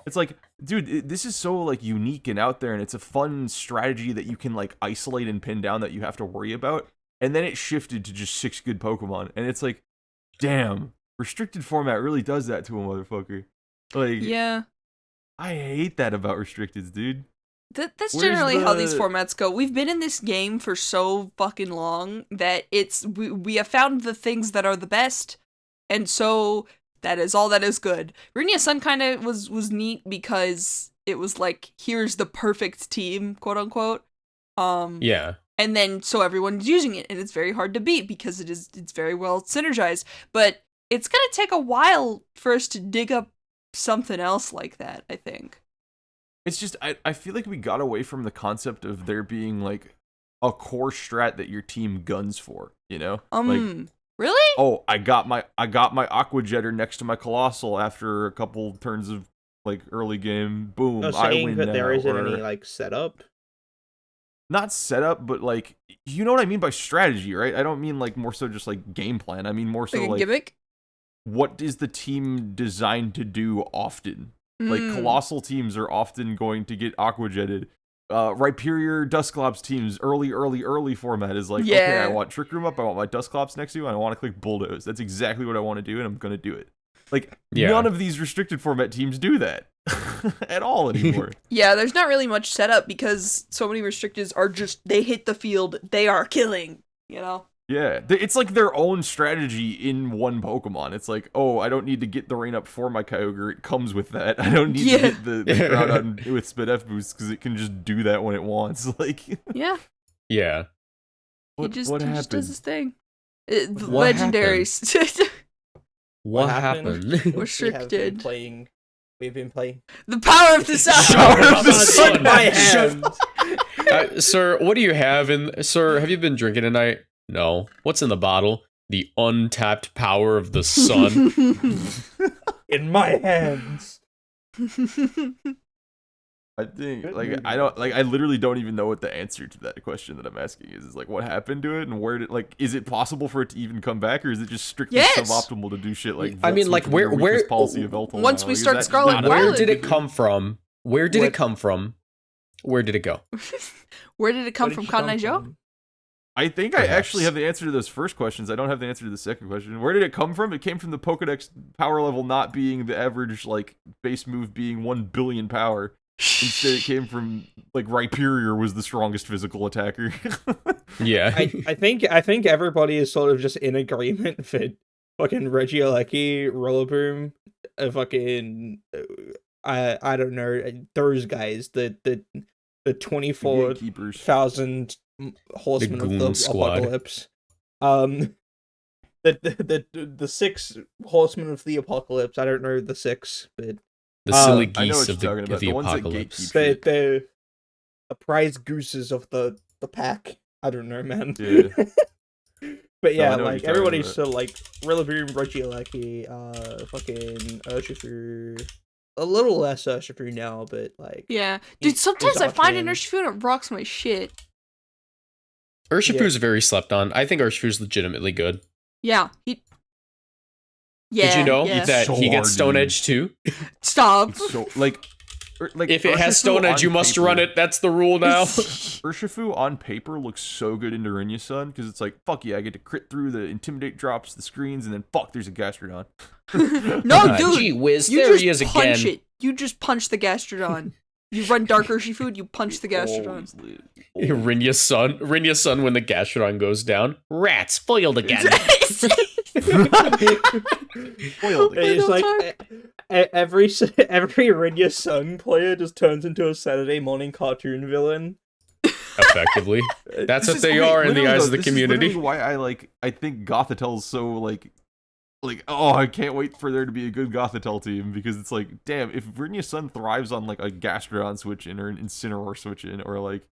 It's like, dude, this is so like unique and out there, and it's a fun strategy that you can like isolate and pin down that you have to worry about. And then it shifted to just 6 good Pokemon, and it's like, damn, restricted format really does that to a motherfucker. Like, Yeah. I hate that about restricteds, dude. That's Where's generally how these the- formats go. We've been in this game for so fucking long that we have found the things that are the best, and so that is all that is good. Rinya Sun kind of was neat because it was like, here's the perfect team, quote unquote. Yeah. And then so everyone's using it, and it's very hard to beat because it's very well synergized. But it's gonna take a while for us to dig up something else like that, I think. It's just, I feel like we got away from the concept of there being like a core strat that your team guns for, you know? Like, Really? oh, I got my Aqua Jetter next to my Colossal after a couple turns of like early game. Boom, No, I saying win that now. there isn't Or- any like setup. not setup, but like, you know what I mean by strategy, right? I don't mean like more so just like game plan. I mean more so Like a like gimmick? what is the team designed to do often? Like Colossal teams are often going to get Aqua Jetted. Rhyperior Dusclops teams early format is like, okay, I Yeah. want Trick Room up, I want my Dusclops next to you, and I want to click Bulldoze. That's exactly what I want to do, and I'm gonna do it. Like, Yeah. none of these restricted format teams do that at all anymore. Yeah, there's not really much setup because so many restricteds are just, they hit the field, they are killing, you know? Yeah, it's like their own strategy in one Pokemon. It's like, oh, I don't need to get the rain up for my Kyogre. It comes with that. I don't need Yeah. to get the Groudon with Spit F boost because it can just do that when it wants. Like, Yeah, Yeah. what he just happened? does his thing. What Legendaries. What happened? We have been Restricted. playing. We've been playing. The power of the sun! Power of the Shut sun. my Shut- hand. Sir, what do you have in? Sir, have you been drinking tonight? No. What's in the bottle? The untapped power of the sun. In my hands. I think, Good like, movie. I literally don't even know what the answer to that question that I'm asking is. Is like, what happened to it, and where did, like, is it possible for it to even come back, or is it just strictly Yes! suboptimal to do shit like? I mean, Volt like, Switch with your where- weakness policy of Eltal Once now? we Like, is start that Scarlet not and Where Violet. did it come from? Where did What- it come from? Where did it go? Where did it come Where from, did she come Kanai Joe? from? I think Perhaps. I actually have the answer to those first questions. I don't have the answer to the second question. Where did it come from? It came from the Pokedex power level not being the average, like, base move being 1 billion power. Instead, it came from, like, Rhyperior was the strongest physical attacker. Yeah. I think everybody is sort of just in agreement that fucking Regieleki, Rillaboom, fucking I don't know, those guys, the 24,000 horsemen of the Squad. apocalypse. The 6 horsemen of the apocalypse. I don't know the 6, but The silly I know geese what of you're the, talking about. of the The ones that apocalypse. gatekeep. the prize gooses of the pack. I don't know, man. Yeah. But yeah, I know what like you're talking everybody's about. still like Rillaboom, Regieleki, fucking Urshifu. A little less Urshifu now, but like Yeah. Dude, He's sometimes I find an Archean. Urshifu and it rocks my shit. Urshifu's very slept on. I think Urshifu's legitimately good. Yeah. Yeah. Did you know yeah. that So he gets hard, Stone dude. Edge too? Stop. So, like If it has Urshifu Stone Edge, on you must paper- run it. That's the rule now. Urshifu on paper looks so good into Rinya Sun because it's like, fuck yeah, I get to crit through the Intimidate drops, the screens, and then fuck, there's a Gastrodon. No, dude. Gee whiz, You there just he is punch again. it. You just punch the Gastrodon. You run Dark Urshifu, you punch the Gastrodon. Always lit. Rinya's son when the Gastrodon goes down. Rats, foiled again. Spoiled it. it's like every Rinya Sun player just turns into a Saturday morning cartoon villain. Effectively. That's what they are in the eyes of the community. This is literally why I think Gothitel's so like oh, I can't wait for there to be a good Gothitelle team because it's like, damn, if Rinya Sun thrives on like a Gastrodon switch in or an Incineroar switch in or like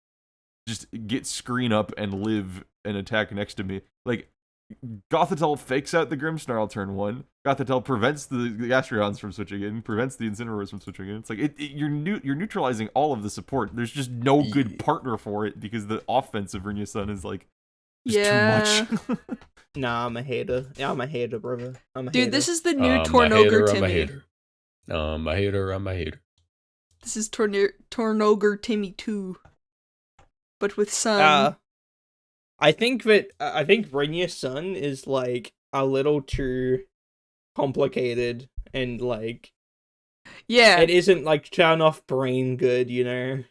just get screen up and live and attack next to me, like Gothitelle fakes out the Grimmsnarl turn 1. Gothitelle prevents the Gastrodons from switching in, prevents the Incineroars from switching in. It's like you're neutralizing all of the support. There's just no good partner for it because the offense of Rinya Sun is like just too much. Nah, I'm a hater. Yeah, I'm a hater, brother. I'm a Dude, hater. this is the new I'm a Tornoger hater, I'm a Timmy. hater. I'm a hater, I'm a hater. This is Tornoger Timmy 2. But with Sun. I think Rinya Sun is like a little too complicated and like Yeah. it isn't like turn off brain good, you know.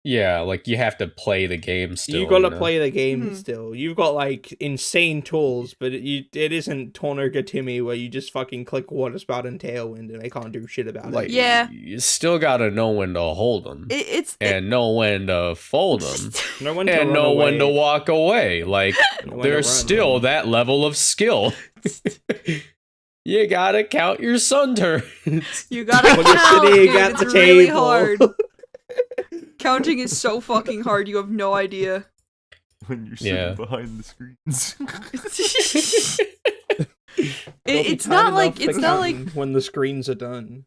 Yeah, like you have to play the game still. You gotta know? play the game Mhm. still. You've got like insane tools, but it isn't Tornoga Timmy where you just fucking click Water Spout and Tailwind and they can't do shit about Like, it. Yeah. You still gotta know when to hold them. And know when to fold them. No one to And run know away. when to walk away. Like, Know when to there's run. still that level of skill. You gotta count your sun turns. You gotta When you're count, sitting dude. at It's the really table. hard. Counting is so fucking hard, you have no idea. When you're sitting Yeah. behind the screens. There'll be It's time not enough like for it's not like counting when the screens are done.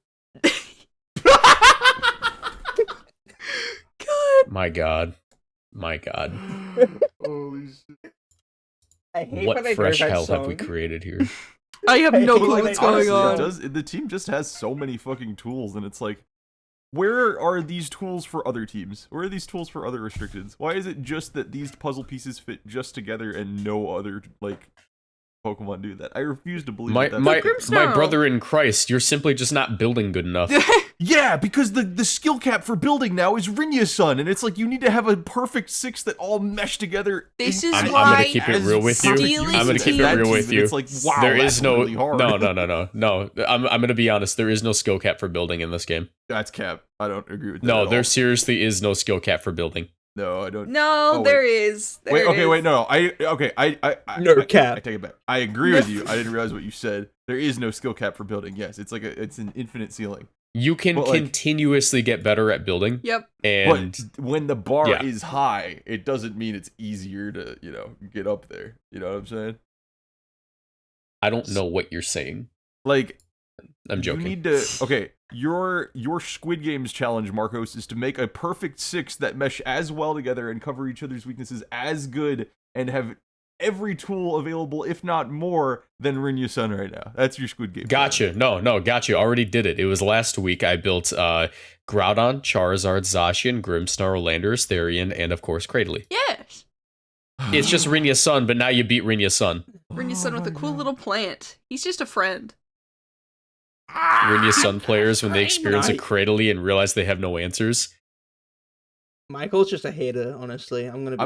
God. My god. My god. Holy shit. I hate What when I fresh hear that hell have we song. created here? I have no Hey, clue like, what's going honestly, on. The team just has so many fucking tools, and it's like, where are these tools for other teams? Where are these tools for other restricteds? Why is it just that these puzzle pieces fit just together and no other like Pokemon do that? I refuse to believe My that. my Grimmsnarl. my brother in Christ, you're simply just not building good enough. Yeah, because the skill cap for building now is Rinya Sun, and it's like you need to have a perfect 6 that all mesh together. This in- is I'm why gonna keep it real with you. Stealing I'm gonna keep it teams- real with you. It's like, wow, There that's is no really hard. no. I'm gonna be honest. There is no skill cap for building in this game. That's cap. I don't agree with that. No, at there all. seriously is no skill cap for building. No, I don't. No, Oh, wait. there is. There Wait, okay, is. wait, no. I No cap. I take it back. I agree with you. I didn't realize what you said. There is no skill cap for building. Yes, it's like it's an infinite ceiling. You can But, like- continuously get better at building, Yep. and But when the bar Yeah. is high, it doesn't mean it's easier to, get up there. You know what I'm saying? I don't know what you're saying. Like, I'm joking. you need to. Okay, your Squid Games challenge, Marcos, is to make a perfect 6 that mesh as well together and cover each other's weaknesses as good and have every tool available, if not more, than Rinya Sun right now. That's your Squid Game. Gotcha. No, gotcha. Already did it. It was last week. I built Groudon, Charizard, Zacian, Grimmsnarl, Landorus, Therian, and of course Cradily. Yes. It's just Rinya Sun, but now you beat Rinya Sun. Rinya Sun with a cool little plant. He's just a friend. Rinya Sun players when they experience a Cradily and realize they have no answers. Michael's just a hater, honestly. I'm gonna be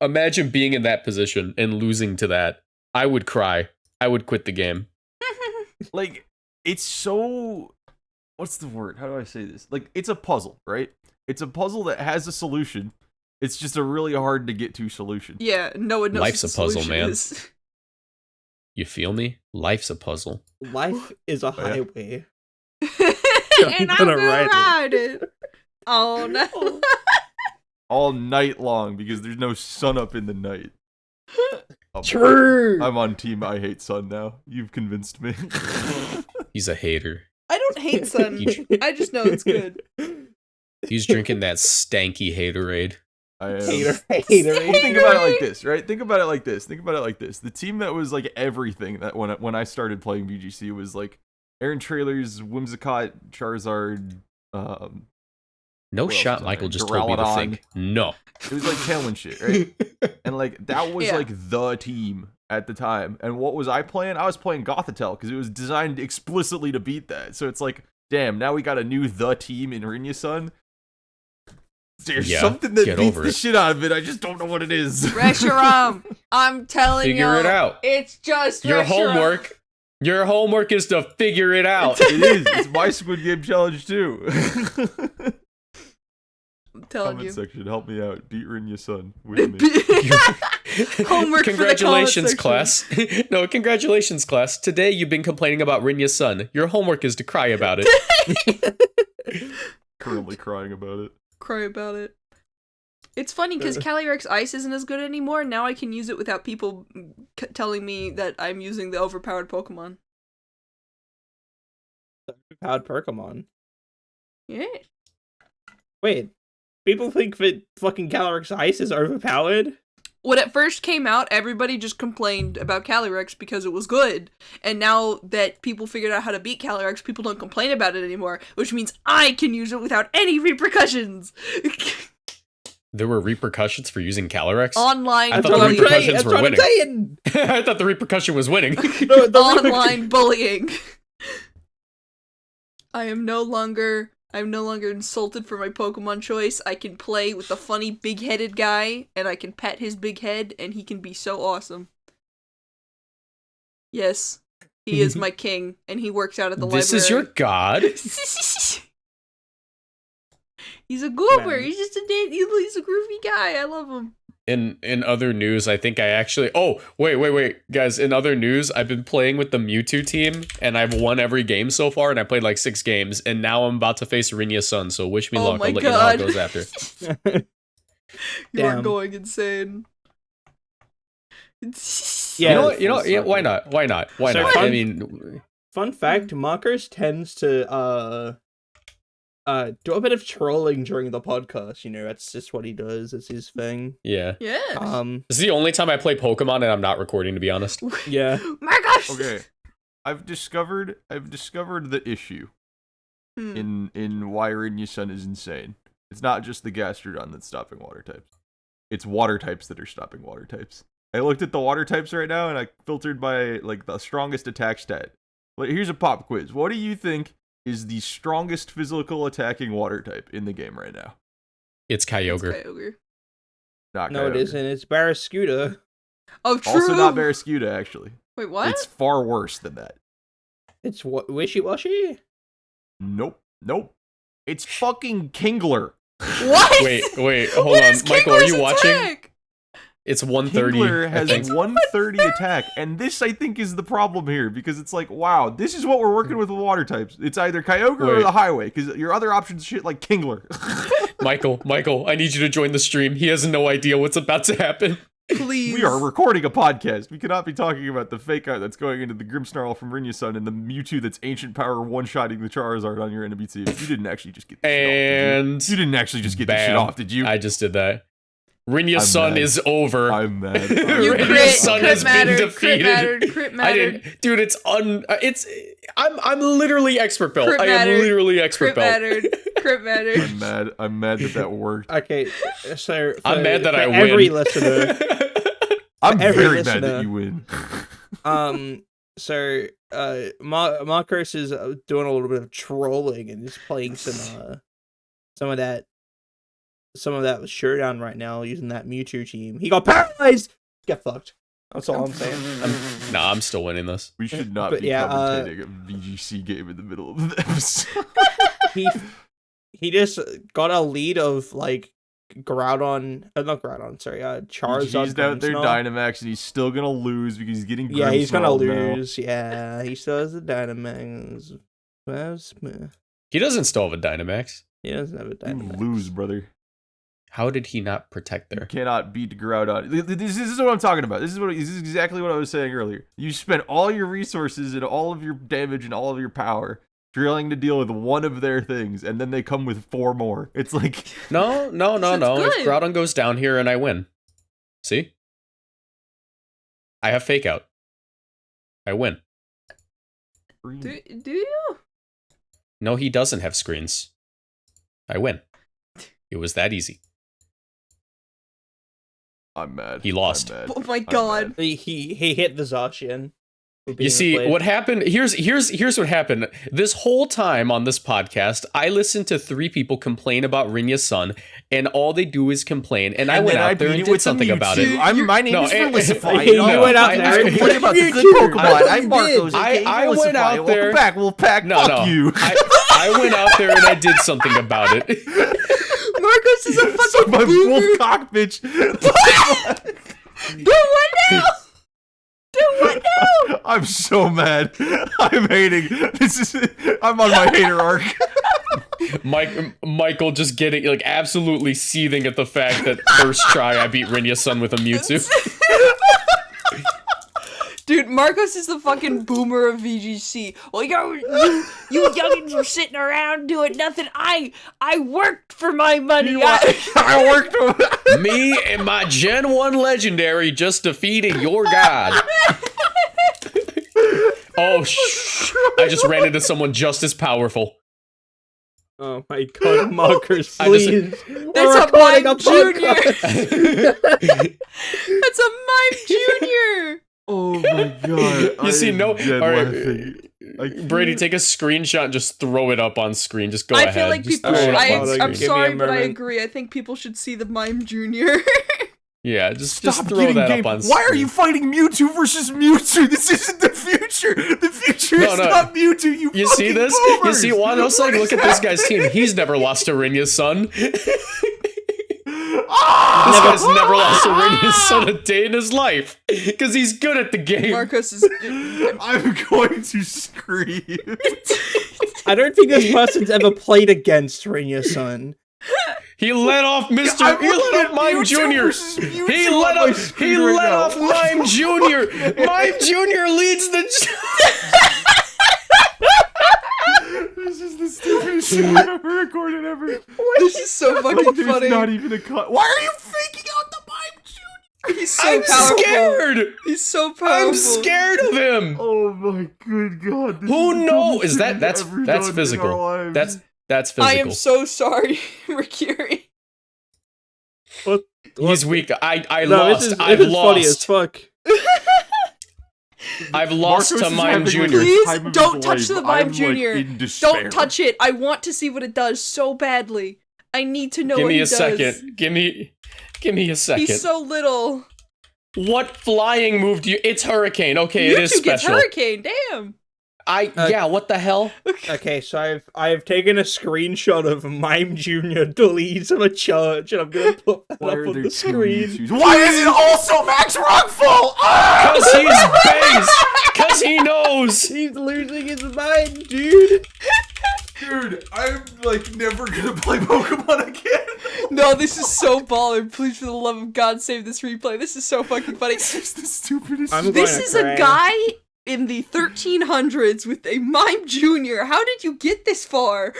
imagine being in that position and losing to that. I would cry. I would quit the game. Like, it's so... What's the word? How do I say this? Like, it's a puzzle, right? It's a puzzle that has a solution. It's just a really hard to get to solution. Yeah, no one knows. Life's a puzzle, man. Is. You feel me? Life's a puzzle. Life is a highway. And I'm gonna ride it. Oh no. All night long, because there's no sun up in the night. True. I'm on team I hate sun now. You've convinced me. He's a hater. I don't hate sun. I just know it's good. He's drinking that stanky haterade. I am. Hater. Think about it like this, right? Think about it like this. The team that was like everything that when I started playing BGC was like Aaron Trailers, Whimsicott, Charizard. No shot. Michael just told me to think. No. It was like Tailwind shit, right? And like that was like the team at the time. And what was I playing? I was playing Gothitelle because it was designed explicitly to beat that. So it's like, damn, now we got a new the team in Rinya Sun. There's something that beats the shit out of it. I just don't know what it is. Reshiram, I'm telling you. Figure it out. It's just your Reshiram. homework. Your homework is to figure it out. It is. It's my Squid Game challenge too. I'm telling comment you. section, help me out. Beat Rinya Sun with me. Homework congratulations, for the class. No, congratulations, class. Today you've been complaining about Rinya Sun. Your homework is to cry about it. Currently crying about it. Cry about it. It's funny because Calyrex Ice isn't as good anymore. Now I can use it without people telling me that I'm using the overpowered Pokemon. Overpowered Pokemon. Yeah. Wait. People think that fucking Calyrex Ice is overpowered? When it first came out, everybody just complained about Calyrex because it was good. And now that people figured out how to beat Calyrex, people don't complain about it anymore, which means I can use it without any repercussions. There were repercussions for using Calyrex? Online I thought the repercussions were winning. I thought the repercussion was winning. Online bullying. I'm no longer insulted for my Pokemon choice. I can play with the funny big-headed guy, and I can pet his big head, and he can be so awesome. Yes, he is my king, and he works out at the library. This is your god? He's a goober. Man. He's just he's a groovy guy. I love him. In other news, I think I actually... Oh, wait. Guys, in other news, I've been playing with the Mewtwo team, and I've won every game so far, and I played like 6 games, and now I'm about to face Rinya Sun, so wish me luck. I'll let you know how it goes after. You are going insane. Yeah, you know, why not? Why not? I mean... Fun fact, Marcos tends to, do a bit of trolling during the podcast, you know, that's just what he does, it's his thing. Yeah. Yeah. This is the only time I play Pokemon and I'm not recording, to be honest. Yeah. My gosh! Okay. I've discovered the issue in why Rinya Sun is insane. It's not just the Gastrodon that's stopping water types. It's water types that are stopping water types. I looked at the water types right now and I filtered by like the strongest attack stat. Like, here's a pop quiz. What do you think is the strongest physical attacking water type in the game right now? It's Kyogre. Not no, Kyogre. it isn't. It's Barraskewda. Oh, true. Also not Barraskewda, actually. Wait, what? It's far worse than that. It's Wishy-Washy? Nope. It's fucking Kingler. What? Wait, hold on. Michael, are you watching? Attack? It's 130. Kingler has 130 attack, and this, I think, is the problem here, because it's like, wow, this is what we're working with water types. It's either Kyogre or the Highway, because your other options shit like Kingler. Michael, I need you to join the stream. He has no idea what's about to happen. Please. We are recording a podcast. We cannot be talking about the fake art that's going into the Grimmsnarl from Rinya Sun and the Mewtwo that's ancient power one-shotting the Charizard on your enemy team. You didn't actually just get this shit off, did you? You didn't actually just get this shit off, did you? I just did that. Rinya Sun is over. I'm mad. Rinya Sun has been defeated. Crit mattered. I didn't, dude. I'm literally expert belt. I am literally expert belt. Crit manner. I'm mad that worked. Okay, so I'm mad that I win. Every listener, I'm every very listener. mad that you win. So Marcos is doing a little bit of trolling and is playing some of that showdown right now using that Mewtwo team. He got paralyzed. Get fucked. That's all I'm saying. I'm still winning this. We should not be commentating a VGC game in the middle of the episode. he just got a lead of like Groudon, not Groudon, sorry, Charizard. He's out there Dynamax and he's still gonna lose because he's getting yeah, he's gonna lose. Now. Yeah, he still has a Dynamax. He doesn't still have a Dynamax. He doesn't have a Dynamax. You lose, brother. How did he not protect there? You cannot beat Groudon. This is what I'm talking about. This is exactly what I was saying earlier. You spent all your resources and all of your damage and all of your power drilling to deal with one of their things, and then they come with 4 more. It's like... No. If Groudon goes down here and I win. See? I have Fake Out. I win. Do you? No, he doesn't have screens. I win. It was that easy. I'm mad. He lost. Oh my god. He hit the Zacian. You see, what happened, here's what happened. This whole time on this podcast, I listened to 3 people complain about Rinya Sun, and all they do is complain, and I went out there and did something about it. My name is Felicify. You went out there and complain about the good Pokemon. I'm Marcos. I went out there. Welcome back, Wolfpack. Fuck you. I went out there and I did something about it. Marcos is a fucking my boomer. wolf cock, bitch. Do what now? Do what now? I'm so mad. I'm hating. I'm on my hater arc. Michael just getting like absolutely seething at the fact that first try I beat Rinya Sun with a Mewtwo. Dude, Marcos is the fucking boomer of VGC. Well, you youngins were sitting around doing nothing. I worked for my money. I worked for me and my Gen 1 legendary just defeated your god. Oh, I just ran into someone just as powerful. Oh my god, Marcos, please. That's a Mime Jr. That's a Mime Jr. Oh my god. You see, no. Alright, Brady, take a screenshot and just throw it up on screen. Just go ahead. I feel like just people throw should. it up on screen. I'm sorry, but I agree. I think people should see the Mime Jr. Yeah, just Stop throw that up on screen. Why are you fighting Mewtwo versus Mewtwo? This isn't the future. The future is not Mewtwo. You see this? Boomers. You see Wano's like, look at this guy's team. He's never lost to Rinya's Sun. This guy's never lost to Rinya's Sun a day in his life because he's good at the game. Marcos is. I'm going to scream. I don't think this person's ever played against Rinya Sun. He let off Mr. He let off Mime Jr. He let off Mime Jr. Mime Jr. leads the. This is the stupidest shit I've ever recorded ever. This is so fucking funny. Not even a cut. Why are you faking out the Mime Jr.? He's so powerful. Scared. He's so powerful. I'm scared of him. Oh my good god. Who knows? That's physical. That's physical. I am so sorry, Murkiri. What? He's weak. I've lost. Funny as fuck. I've lost to Mime Jr. Please don't touch the Mime Jr. Like, don't touch it. I want to see what it does so badly. I need to know what he does. Give me a second. He's so little. What flying move do you? It's Hurricane. Okay, it is Mewtwo gets special. Hurricane. Damn. Yeah. What the hell? Okay, so I've taken a screenshot of Mime Jr. deletes of a charge, and I'm gonna put that up on the screen. Why is it also Max Rockfall? Cause he's base. Cause he knows. He's losing his mind, dude. Dude, I'm like never gonna play Pokemon again. No, this is so baller. Please, for the love of God, save this replay. This is so fucking funny. This is the stupidest. This is a guy in the 1300s with a Mime Jr. How did you get this far?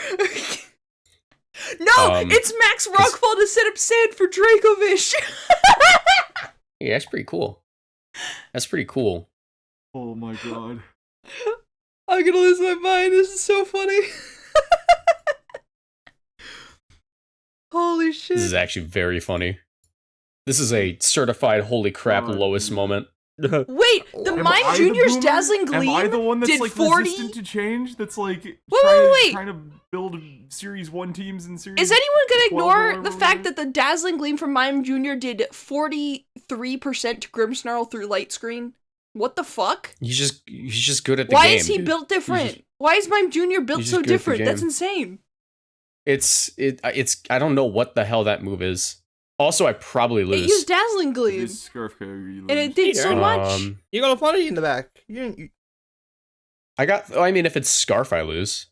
No, it's Max Rockfall to set up sand for Dracovish. Yeah, that's pretty cool. Oh my god. I'm gonna lose my mind. This is so funny. Holy shit. This is actually very funny. This is a certified holy crap lowest moment. Wait, the Mime Jr.'s Dazzling Gleam Am I the one that's did like 40? resistant to change? That's like Wait. trying to build Series 1 teams in Series Is anyone gonna 12 ignore or the fact that the Dazzling Gleam from Mime Jr. did 43% to Grimmsnarl through Light Screen? What the fuck? He's just good at the Why game. is he built different? Why is Mime Jr. built he's so just good at the different? That's game. insane. It's I don't know what the hell that move is. Also, I probably It lose. used Dazzling Gleam. This Scarf Carry And it did so much. You got a funny in the back. You I mean, if it's Scarf, I lose.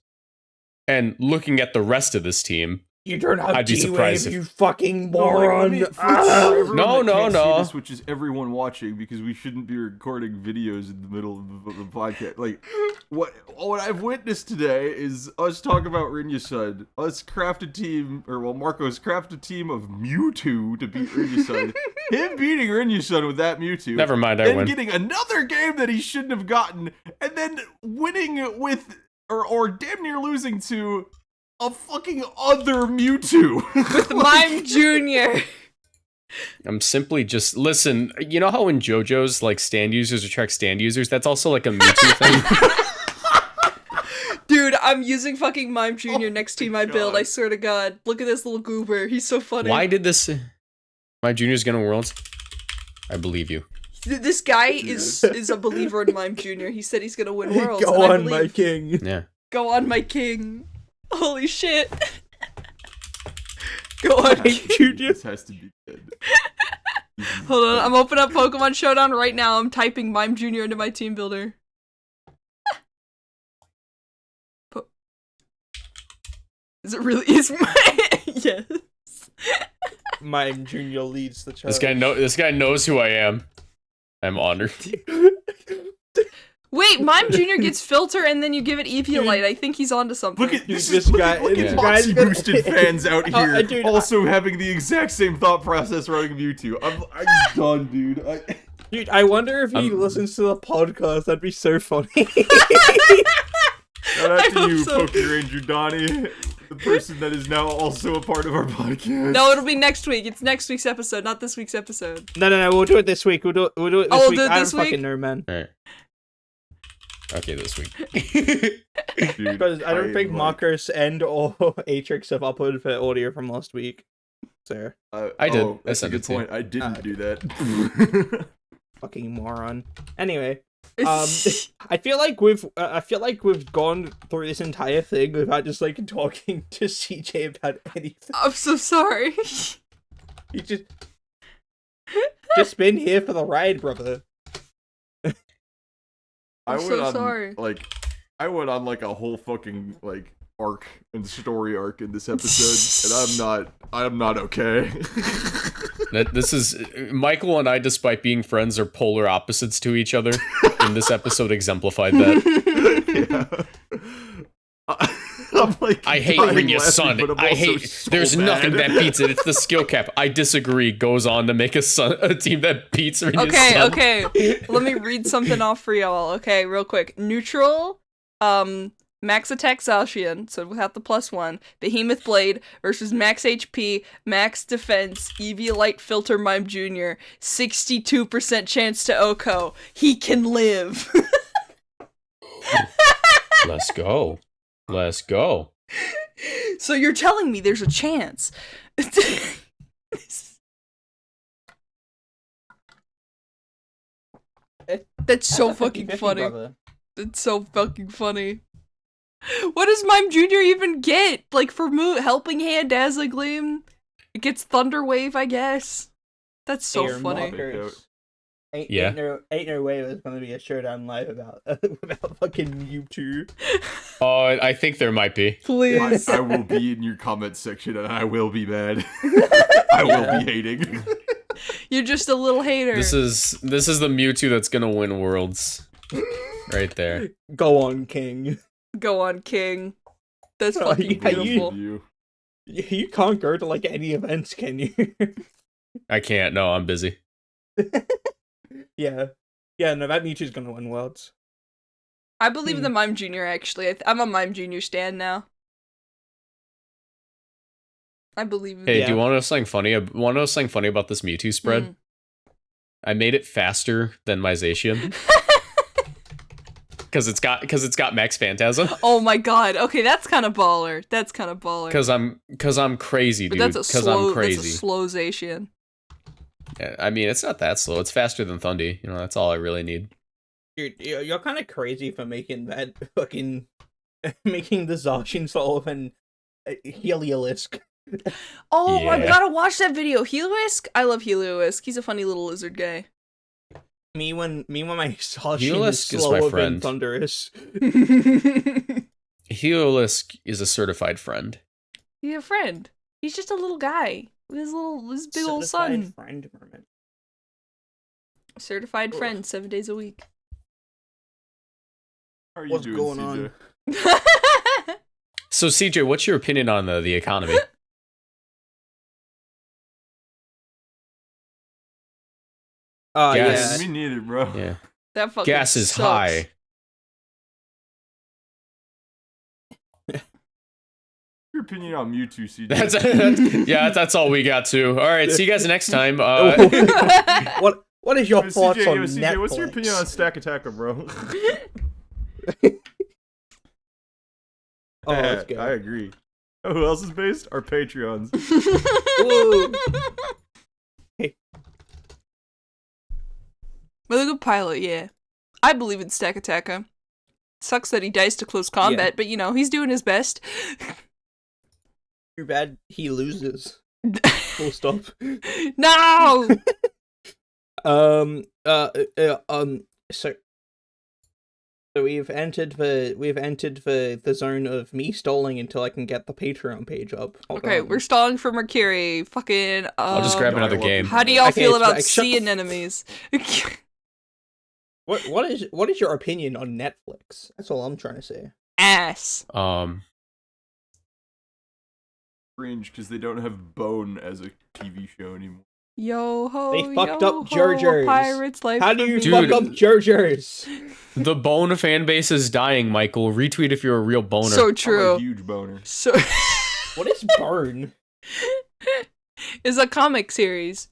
And looking at the rest of this team, don't have I'd be surprised G-Wave, if- you fucking No, moron. No. Which is everyone watching, because we shouldn't be recording videos in the middle of the podcast. Like, what I've witnessed today is us talk about Rinya Sun. Us craft a team, Marcos craft a team of Mewtwo to beat Rinya Sun. Him beating Rinya Sun with that Mewtwo. Never mind, I then win. getting another game that he shouldn't have gotten, and then winning with, or damn near losing to, a fucking other Mewtwo. With Mime Jr. I'm simply just listen. You know how in JoJo's like stand users attract stand users? That's also like a Mewtwo thing. Dude, I'm using fucking Mime Jr. next team I build, I swear to God. Look at this little goober. He's so funny. Why did this? My junior's gonna Worlds. I believe you. This guy is a believer in Mime Jr. He said he's gonna win Worlds. Go and I on, my believe. king. Yeah. Go on, my king. Holy shit. Go on, king. This has to be dead. Hold on, I'm opening up Pokemon Showdown right now. I'm typing Mime Jr. into my team builder. Is it really? Is my yes? Mime Jr. leads the charge. This guy knows who I am. I'm honored. Wait, Mime Jr. gets filter and then you give it Eviolite. I think he's onto something. Look at Dude, this this guy. guy- Look this at guy's Moxie gonna- Boosted fans out here, Dude, also having the exact same thought process running Mewtwo. I'm done, dude. Dude, I wonder if he I'm- listens to the podcast. That'd be so funny. Shout out I to hope you, so. Poke Ranger Donnie, the person that is now also a part of our podcast. No, it'll be next week. It's next week's episode, not this week's episode. No, we'll do it this week. We'll do it this we'll week. do it I this don't week? fucking know, man. Alright. Okay, this week. Dude, Because I don't think like, Marcus and or Atrix have uploaded the audio from last week. So, I did. Oh, I that's a sent good it to you. point. I didn't Ah, do that. fucking moron. Anyway, I feel like we've gone through this entire thing without just like talking to CJ about anything. I'm so sorry. You just been here for the ride, brother. I'm so sorry. I went on like a whole fucking like arc and story arc in this episode, and I'm not okay. This is Michael and I, despite being friends, are polar opposites to each other, and this episode exemplified that. I'm like, I hate dying Rinya laughing, Sun. but I'm I also hate. so There's nothing mad. that beats it. It's the skill cap. I disagree. Goes on to make a team that beats Rinya Sun. Okay. Let me read something off for y'all. Okay, real quick. Neutral, max attack Zacian, so without the +1. Behemoth Blade versus max HP, max defense, Eviolite Filter Mime Jr. 62% chance to Oko. He can live. Let's go. Let's go. So you're telling me there's a chance. That's so fucking 50-50, funny. brother. That's so fucking funny. What does Mime Jr. even get? Like, for Helping Hand, Dazzling Gleam? It gets Thunder Wave, I guess. That's so Aaron funny. Markers. Ain't no way there's gonna be a showdown live about fucking Mewtwo. Oh, I think there might be. Please. I will be in your comment section, and I will be mad. I will be hating. You're just a little hater. This is the Mewtwo that's gonna win Worlds. Right there. Go on, King. Go on, King. That's Oh, fucking yeah, beautiful. You can't go to like any events, can you? I can't. No, I'm busy. Yeah. Yeah, no, that Mewtwo's gonna win Worlds. I believe in the Mime Jr. actually. I'm a Mime Jr. stan now. I believe it. Hey, Yeah. do you want to know something funny? Want to know something funny about this Mewtwo spread? I made it faster than my Zacian. Because it's got Max Phantasm. Oh my god. Okay, that's kind of baller. Because I'm crazy, dude. But Because I'm crazy. That's a slow Zacian. Yeah, I mean, it's not that slow. It's faster than Thundy. You know, that's all I really need. Dude, you're kind of crazy for making that fucking making the Zacian sort of an Heliolisk. Oh, Yeah. I've gotta watch that video. Heliolisk? I love Heliolisk. He's a funny little lizard guy. Me when my Zacian is Heliolisk is my slower than friend. Thunderous. Heliolisk is a certified friend. He's a friend. He's just a little guy with his big old son. Friend moment. Certified friend, 7 days a week. How are you What's doing, going CJ? on? So, CJ, what's your opinion on the economy? Gas. Me neither, bro. Yeah. That fucking Gas is sucks. high. Your opinion on Mewtwo, CJ? That's all we got to. All right, see you guys next time. What is your Yo, thoughts CJ, on yo, CJ, Netflix? what's your opinion on Stack Attacker, bro? Oh, let's go. I agree. Oh, who else is based? Our Patreons. Woo. Really good pilot, yeah. I believe in Stack Attacker. Sucks that he dies to close combat, but you know, he's doing his best. Too bad he loses. Full stop. No! So we've entered the zone of me stalling until I can get the Patreon page up. Hold Okay, on. we're stalling for Murkiri. Fucking, I'll just grab No, another I love game. How do y'all Okay, feel it's about like, shut the seeing enemies? What is your opinion on Netflix? That's all I'm trying to say. Ass. Cringe because they don't have Bone as a TV show anymore. Yo ho, They fucked yo up ho, JoJo's. a pirate's life How for do you me. fuck up JoJo's? The Bone fan base is dying, Michael. Retweet if you're a real boner. So I'm a true. huge boner. So What is Burn? it's a comic series.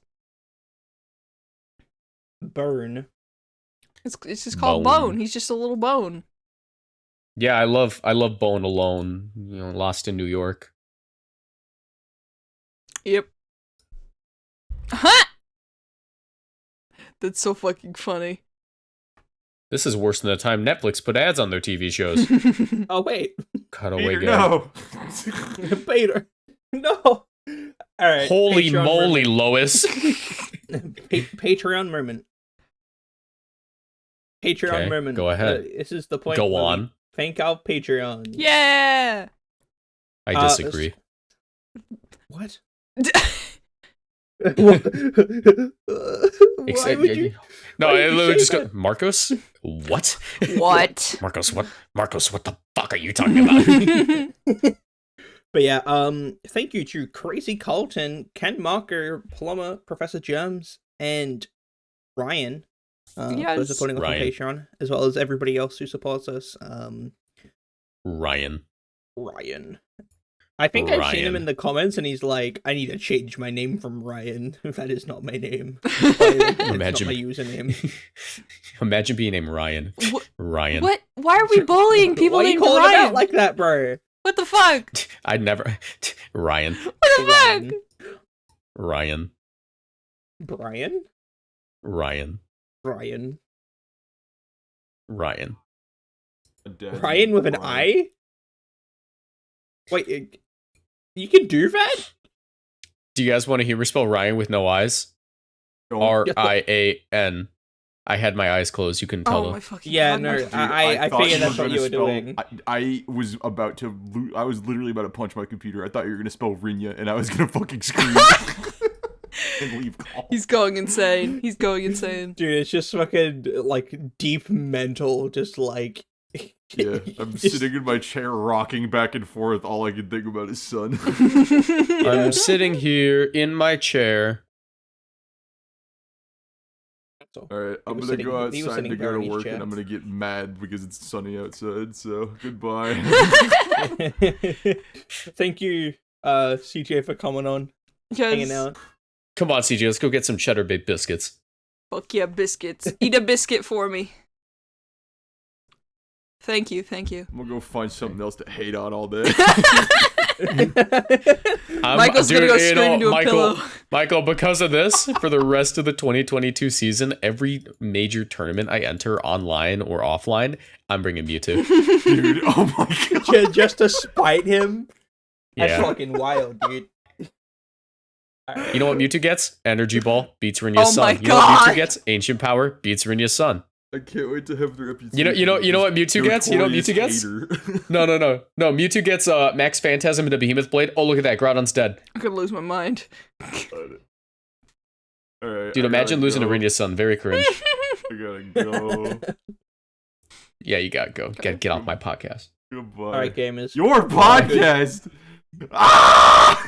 Burn. It's just called Bone. Bone. He's just a little bone. Yeah, I love Bone Alone. You know, Lost in New York. Yep. Huh? That's so fucking funny. This is worse than the time Netflix put ads on their TV shows. Oh wait, Cutaway Peter, gag. no. Peter. No. All right. Holy Patreon moly, moment. Lois. Patreon moment. Patreon Okay, moment. go ahead. This is the point. Go where we on. Thank our Patreon. Yeah. I disagree. What? Except, Why would you? No, why it would you literally say just go, that? Marcos? What? What? Marcos, what? Marcos, what the fuck are you talking about? But yeah, thank you to Crazy Colton, Ken Marker, Plumber, Professor Germs, and Ryan for Yes. supporting us on Ryan. Patreon, as well as everybody else who supports us. Ryan. I think I've seen him Ryan. in the comments, and he's like, "I need to change my name from Ryan. That is not my name. It's not Imagine- my username." Imagine being named Ryan. What? Ryan. What? Why are we bullying people Why are you named calling him Ryan? out like that, bro? What the fuck? I'd never. Ryan. What the fuck? Ryan. Brian? Ryan. Ryan. Ryan. Ryan with an I? Wait, you can do that? Do you guys want to hear me spell Ryan with no eyes? Rian. I had my eyes closed. You couldn't tell Oh them. my fucking Yeah, god. no, Dude, I thought figured you that's what gonna you were spell- doing. I was about to. I was literally about to punch my computer. I thought you were gonna spell Rinya, and I was gonna fucking scream and leave call. He's going insane. He's going insane. Dude, it's just fucking, like, deep mental, just like... Yeah, I'm sitting in my chair, rocking back and forth. All I can think about is Sun. I'm sitting here in my chair. All right, I'm was gonna sitting- go he was outside sitting to go there in to his work, chair. and I'm gonna get mad because it's sunny outside. So goodbye. Thank you, CJ, for coming on, hanging out. Come on, CJ, let's go get some cheddar baked biscuits. Fuck yeah, biscuits. Eat a biscuit for me. Thank you. I'm gonna go find something else to hate on all day. Michael's gonna go straight into a pillow. Michael, because of this, for the rest of the 2022 season, every major tournament I enter online or offline, I'm bringing Mewtwo. Dude, oh my god. Just to spite him? That's Yeah. fucking wild, dude. You know what Mewtwo gets? Energy Ball beats Rinya's Sun. my You know what God. Mewtwo gets? Ancient Power beats Rinya's Sun. I can't wait to have the reputation. You know what Mewtwo gets? You know what Mewtwo gets? Hater. No. Mewtwo gets Max Phantasm and a Behemoth Blade. Oh, look at that. Groudon's dead. I'm gonna lose my mind. Alright, Dude, imagine losing to Rinya's Sun. Very cringe. I gotta go. Yeah, you gotta go. Get off my podcast. Goodbye. Alright, gamers. Your podcast! Ah!